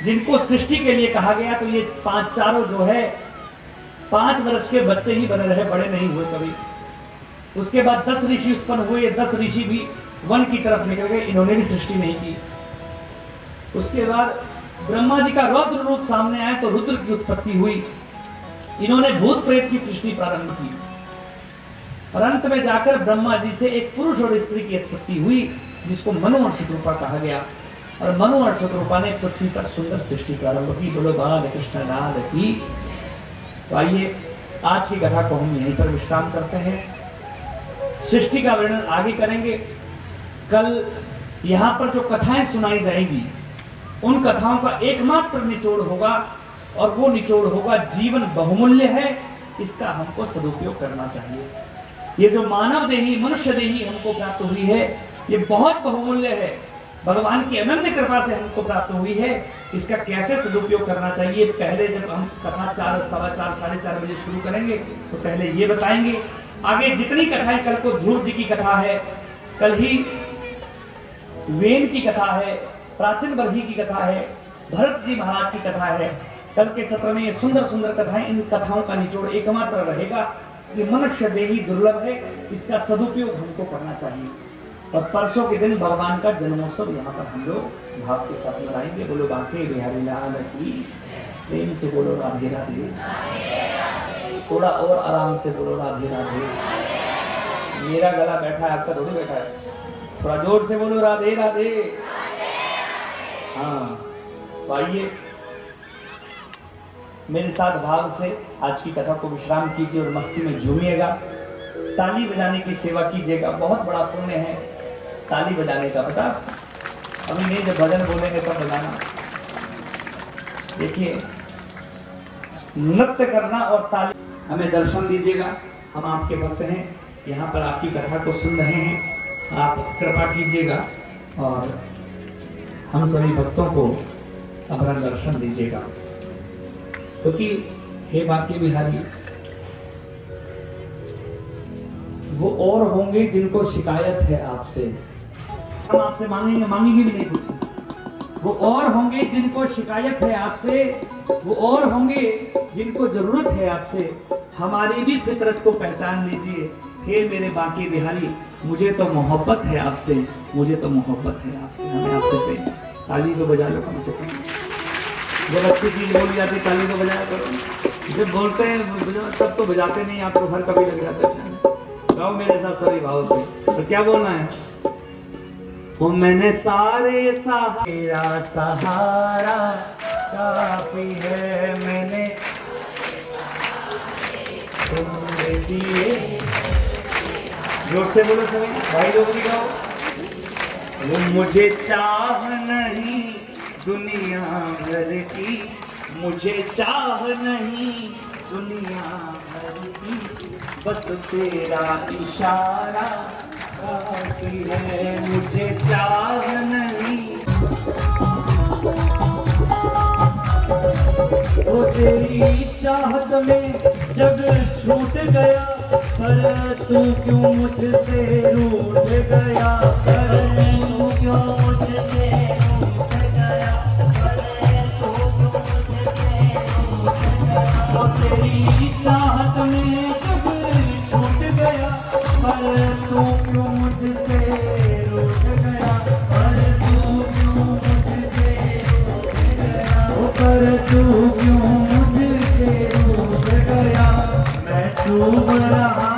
जिनको सृष्टि के लिए कहा गया। तो ये 5 चारों जो है 5 वर्ष के बच्चे ही बने रहे, बड़े नहीं हुए कभी। उसके बाद 10 ऋषि उत्पन्न हुए, 10 ऋषि भी वन की तरफ निकल गए, इन्होंने भी सृष्टि नहीं की। उसके बाद ब्रह्मा जी का रौद्र रूप सामने आया तो रुद्र की उत्पत्ति हुई, इन्होंने भूत प्रेत की सृष्टि प्रारंभ की। और अंत में जाकर ब्रह्मा जी से एक पुरुष और स्त्री की उत्पत्ति हुई, जिसको मनु और शत्रुपा कहा गया। और मनु और शत्रुपा ने पृथ्वी पर सुंदर सृष्टि प्रारंभ की। बोलो बाल कृष्ण लाल की। तो आइए आज की कथा को हम यहीं पर विश्राम करते हैं। सृष्टि का वर्णन आगे करेंगे। कल यहाँ पर जो कथाएं सुनाई जाएंगी उन कथाओं का एकमात्र निचोड़ होगा, और वो निचोड़ होगा जीवन बहुमूल्य है, इसका हमको सदुपयोग करना चाहिए। ये जो मानव देही, मनुष्य देही हमको प्राप्त हुई है, ये बहुत बहुमूल्य है, भगवान की अनन्य कृपा से हमको प्राप्त हुई है। इसका कैसे सदुपयोग करना चाहिए, पहले जब हम कथा 4, सवा 4, साढ़े 4 बजे शुरू करेंगे तो पहले ये बताएंगे। आगे जितनी कथाएं, कल को ध्रुव जी की कथा है, कल ही वेन की कथा है, प्राचीन बरही की कथा है, भरत जी महाराज की कथा है। कल के सत्र में ये सुंदर सुंदर कथाएं, इन कथाओं का निचोड़ एकमात्र रहेगा कि मनुष्य देही दुर्लभ है, इसका सदुपयोग हमको करना चाहिए। और परसों के दिन भगवान का जन्मोत्सव यहाँ पर हम लोग भाव के साथ मनाएंगे। बोलो बांके बिहारी लाल की, प्रेम से बोलो राधे राधे। थोड़ा और आराम से बोलो राधे राधे। मेरा गला बैठा है, आपका थोड़ी बैठा है। थोड़ा जोर से बोलो राधे राधे। हाँ, तो आइए मेरे साथ भाव से आज की कथा को विश्राम कीजिए और मस्ती में झूमिएगा। ताली बजाने की सेवा कीजिएगा, बहुत बड़ा पुण्य है ताली बजाने का। पता अभी नहीं, जब भजन बोलेंगे तब बजाना। देखिए, नृत्य करना और ताली, हमें दर्शन दीजिएगा, हम आपके भक्त हैं, यहाँ पर आपकी कथा को सुन रहे हैं, आप कृपा कीजिएगा और हम सभी भक्तों को अपना दर्शन दीजिएगा। क्योंकि हे बांके बिहारी, वो और होंगे जिनको शिकायत है आपसे, हम आपसे मांगेंगे, मांगेंगे भी नहीं कुछ। वो और होंगे जिनको शिकायत है आपसे, वो और होंगे जिनको जरूरत है आपसे। हमारी भी फितरत को पहचान लीजिए। हे मेरे बाकी बिहारी, मुझे तो मोहब्बत है आपसे, मुझे तो मोहब्बत है आपसे, हमें आपसे प्रेम। ताली तो बजा लो कम से कम। जब अच्छी चीज बोली जाती है ताली तो बजाया करो। जब बोलते हैं तब तो बजाते नहीं, आपको हर कभी लग जाता है। गाओ मेरे साथ सभी भाव से। तो क्या बोलना है? वो मैंने सारे सहारा सहारा काफी है, मैंने छोड़ दिए। जोर से बोलो सभी भाई लोग भी गाओ। वो मुझे चाह नहीं दुनिया भर की, मुझे चाह नहीं दुनिया भर की, बस तेरा इशारा काफी है, मुझे चाह नहीं। वो तेरी चाहत में जग छूट गया, पर तू क्यों मुझसे रूठ गया, पर तू क्यों मुझसे रूठ गया, पर तू क्यों मुझसे रूठ गया। वो तेरी चाहत में जग छूट गया, पर तू क्यों मुझसे रूठ गया, पर तू क्यों मुझसे रूठ गया, पर तू क्यों मुझसे रूठ गया। मैं डूब रहा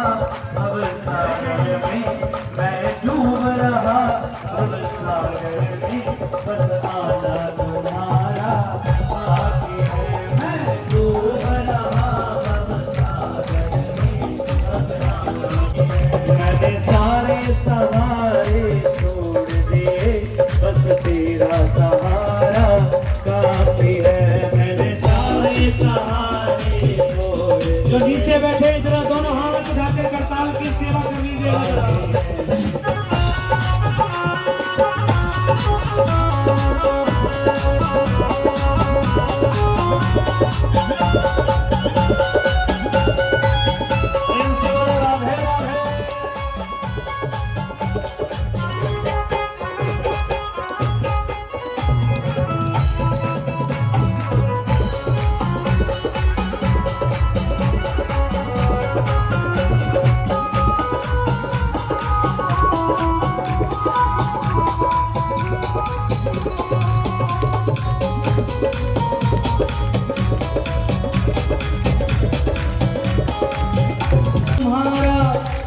अब सागर में, मैं डूब रहा अब सागर में, बस आना तुम्हारा बाकी है। मैं डूब रहा अब सागर में, बस आना। मैंने सारे सहारे छोड़ दिए, बस तेरा सहारा काफी है। मैंने सारे सहारे छोड़ दिए। जो नीचे बैठे जरा दोनों हाथ उठाकर करताल की सेवा कर लीजिए।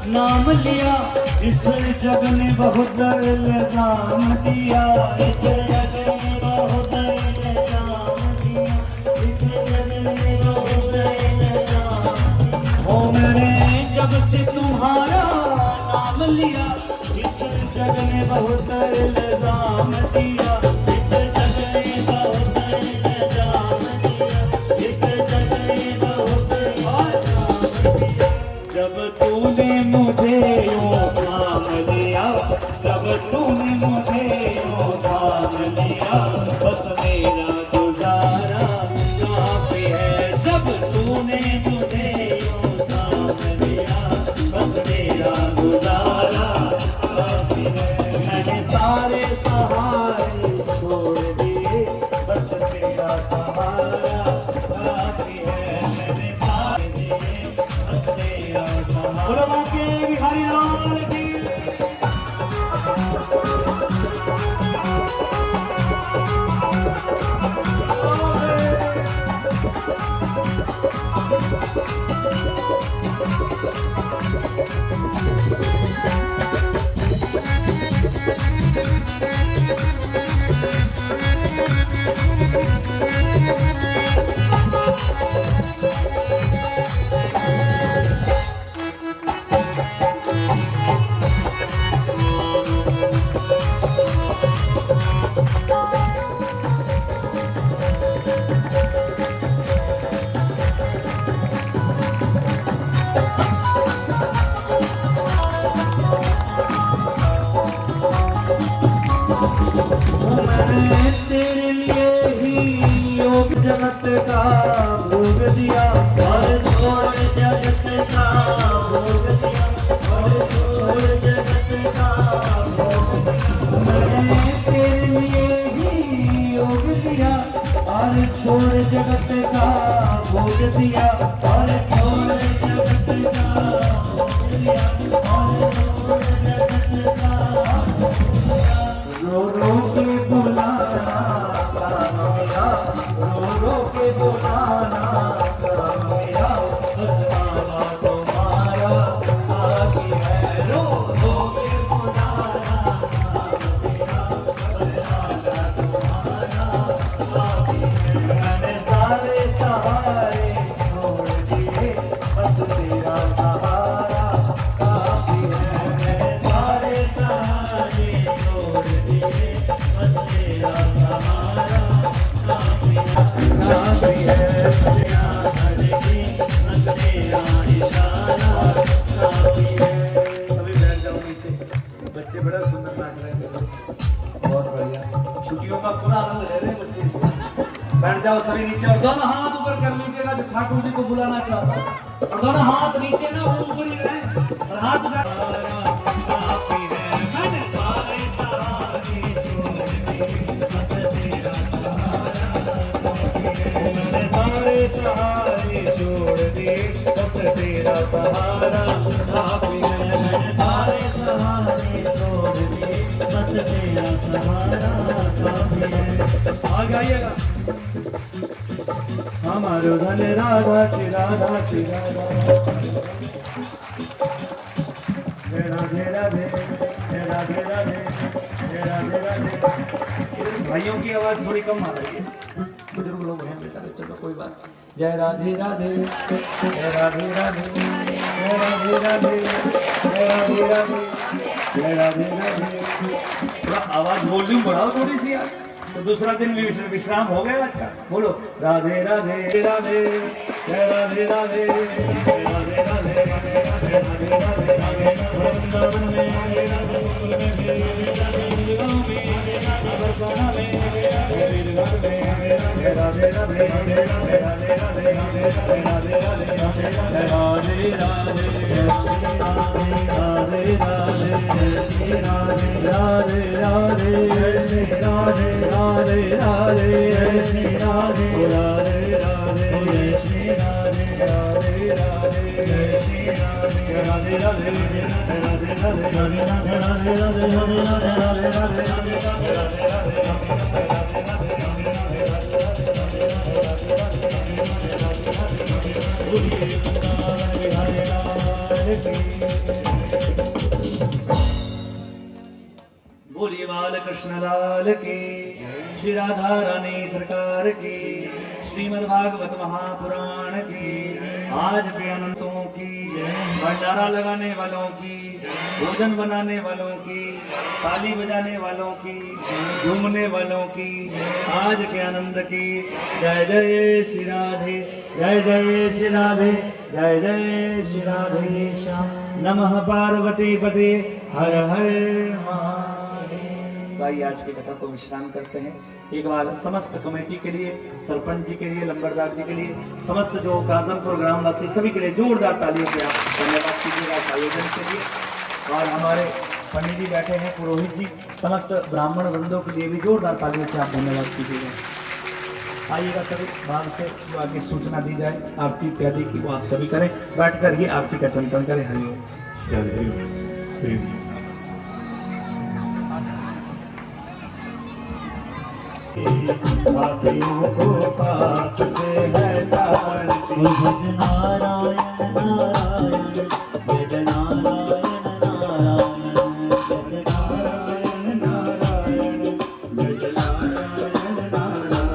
नाम लिया इस जग ने बहुत इल्जाम दिया, इस जग ने बहुत इल्जाम दिया, इस जग ने बहुत इल्जाम दिया। ओ मैंने जब से तुम्हारा नाम लिया, इस जग ने बहुत इल्जाम दिया, इस जग ने बहुत इल्जाम दिया, इस जग ने बहुत इल्जाम दिया। जब तूने मुझे यूं थाम लिया, जब तूने मुझे यूं थाम लिया, बस मेरा गुजारा काफी है। जब तूने मुझे यूं थाम लिया, बस मेरा गुजारा काफी है। मैंने सारे सहारे छोड़ दिए, बस तेरा सहारा काफी है। मैंने सारे दिए, बस तेरा सहारा। बोलो बाकी बिहारी लाल की। दिया और छोड़ जगत का मोह दिया और छोड़ जगत का रो रो के बुलाना मेरा रो रो के बुलाना मेरा बस बाबा तुम्हारा आगे है रो रो के बुलाना मेरा बस बाबा तुम्हारा आगे है मैंने सारे सहारे छोड़ दिए बस तेरा सहारा काफी है मैंने सारे सहारे छोड़ दिए बस तेरा सहारा काफी है तेरा हरगी बस तेरा इशारा काफी है सभी बैठ जाओ नीचे बच्चे बड़ा सुंदर नाच रहे हैं बहुत बढ़िया छुट्टियों का पूरा आनंद ले रहे हैं बच्चे इसका बैठ जाओ सभी नीचे और दोनों हाथ ऊपर कर लीजिएगा जो ठाकुर जी को बुलाना चाहता है और दोनों हाथ नीचे ना ऊपर ही रहे और हाथ काफी है मैंने सारे सहारे छोड़ दिए बस तेरा मैंने सारे सहारे छोड़ दिए बस तेरा सहारा काफी है मैंने सारे सहारे छोड़ दिए बस तेरा सहारा काफी है आगे आइएगा हमारो धन राधा श्री राधा श्री राधा राधे राधे राधे राधे राधे राधे भाइयों की आवाज थोड़ी कम आ रही है बुजुर्ग लोग हैं बेचारे चलो कोई बात जय राधे राधे जय राधे राधे जय राधे राधे जय राधे राधे जय राधे राधे थोड़ा आवाज वॉल्यूम बढ़ाओ थोड़ी सी यार तो दूसरा दिन विश्राम हो गया आज का बोलो राधे राधे राधे जय राधे राधे जय राधे राधे जय राधे राधे राधे वृंदावन में राधे राधे गोकुल में राधे राधे गाँव में बरसाना में गिरगांव में जय राधे राधे राधे राधे राधे राधे राधे राधे राधे राधे राधे राधे राधे श्री राधे राधे राधे श्री राधे राधे राधे श्री राधे राधे राधे श्री राधे राधे राधे श्री राधे राधे राधे राधे राधे राधे राधे राधे राधे बोलिए बाल कृष्ण लाल की श्री राधा रानी सरकार की श्रीमद् भागवत महापुराण की आज के अनंतों की भंडारा लगाने वालों की भोजन बनाने वालों की ताली बजाने वालों की झूमने वालों की आज के आनंद की जय जय श्री राधे जय जय श्री राधे जय जय श्री राधे श्याम नमः पार्वती पते हर हर महादेव। भाई आज की कथा को विश्राम करते हैं एक बार समस्त कमेटी के लिए सरपंच जी के लिए लंबरदार जी के लिए समस्त जो काजम प्रोग्राम वासी सभी के लिए जोरदार तालियों से आप धन्यवाद कीजिएगा इस आयोजन के लिए और हमारे पंडित जी बैठे हैं पुरोहित जी समस्त ब्राह्मण वृंदों के लिए भी जोरदार तालियों से आप धन्यवाद कीजिएगा। आइएगा सभी भाग से जो आगे सूचना दी जाए आरती इत्यादि की वो आप सभी करें बैठकर ही आरती का चिंतन करें। हरिओम। पापियों को पाप से है तारती नारायण नारायण जय नारायण नारायण नारायण जय नारायण नारायण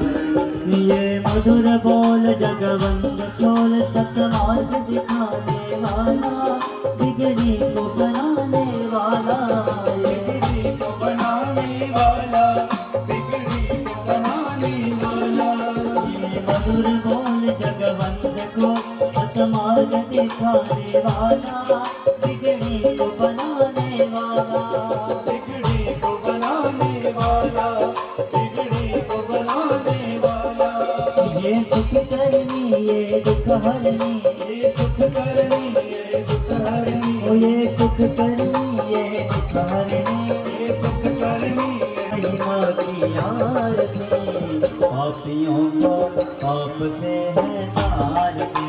ये मधुर बोल जगवंत चोल सतमार्ग दिखाने वाला बिगड़ी को बनाने वाला बिगड़ी को बनाने वाला मधुर बोल जगवंत को सतमार्ग दिखाने वाला बिगड़ी को बनाने वाला बिगड़ी को बनाने वाला बिगड़ी को बनाने वाला ये सुख करनी ये दुख हरनी ये सुख करनी ये दुख हरनी ओ ये सुख करनी ये दुख हरनी ये सुख करनी महिमा की आरती पापियों को पाप से है तारती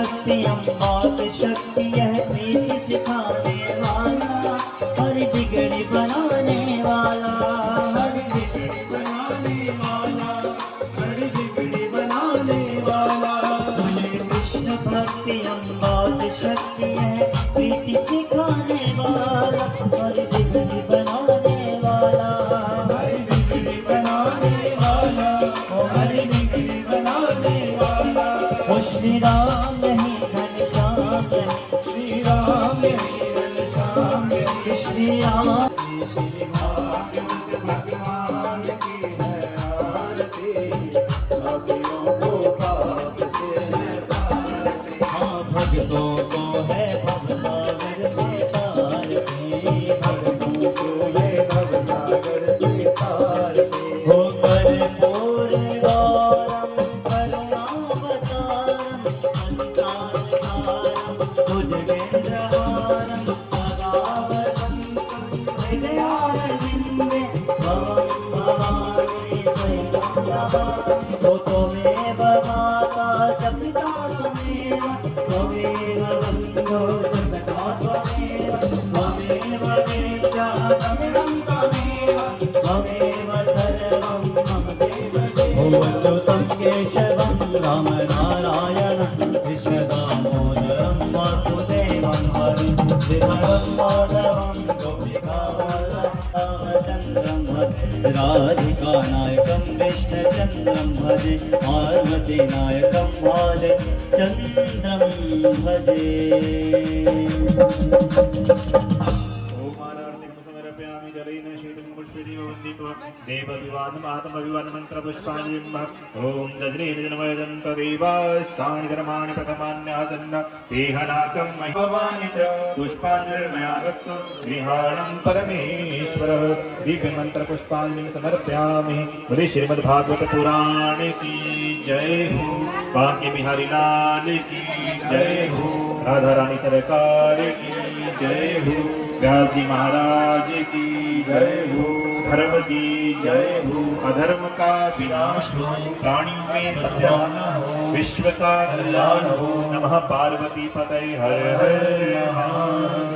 भक्ति अम्बात शक्ति यह प्रीति सिखाने वाला, हर बिगड़ी बनाने वाला, हर बिगड़ी बनाने वाला, हर बिगड़ी बनाने वाला। बोले कृष्ण भक्ति अम्बात शक्ति यह प्रीति सिखाने वाला, हर बिगड़ी बनाने वाला, हर बिगड़ी बनाने वाला, हर बिगड़ी बनाने वाला। ओ श्री राम नहीं घनश्याम नहीं, श्री राम नहीं घनश्याम नहीं, श्री राम। श्री भागवत भगवान की है आरती, भक्तों को पाप से है तारती। हाँ भक्तों को है भवसागर से तारती, भक्तों को है भवसागर से तारती। हो कर्पूर गौरम करुणावतारम, संसारसारम भुजगेन्द्रहारम, सदा वसन्तं हृदयारविन्दे भवं भवानी त्वयि। तो त्वमेव माता च पिता त्वमेव, त्वमेव बन्धो च सखा त्वमेव, त्वमेव वेद्यः तमिदं त्वमेव, त्वमेव सर्वं मम देव। अच्युतं केशवं राम नारायणं कृष्ण दामोदरं वासुदेवं हरिं शिवं माधवं गोपिका रामचन्द्रं भजे, राधिका नायकं कृष्णचन्द्रं भजे, पार्वती नायकं भालचन्द्रं भजे। समर्पयामि जलेन शीतं पुष्पैः वन्दित्वा देवविवादमात्मविवादमन्त्रपुष्पाञ्जलिं ॐ दजनेन जनमयजन्त देवास्तानि धर्माणि प्रथमान्यासन्न देहनाकं महिभवानि च पुष्पाञ्जलिर्मया दत्तं गृहाणं परमेश्वरः। दिव्यमन्त्रपुष्पाञ्जलिं समर्पयामि। बोले श्रीमद्भागवत पुराण की जय हो, बांके बिहारी लाल की जय हो, राधा रानी सरकार की जय हो, व्यास जी महाराज की जय हो, धर्म की जय हो, अधर्म का विनाश हो, प्राणियों में सत्यान हो, विश्व का कल्याण हो। नमः पार्वती पतये हर हर महादेव।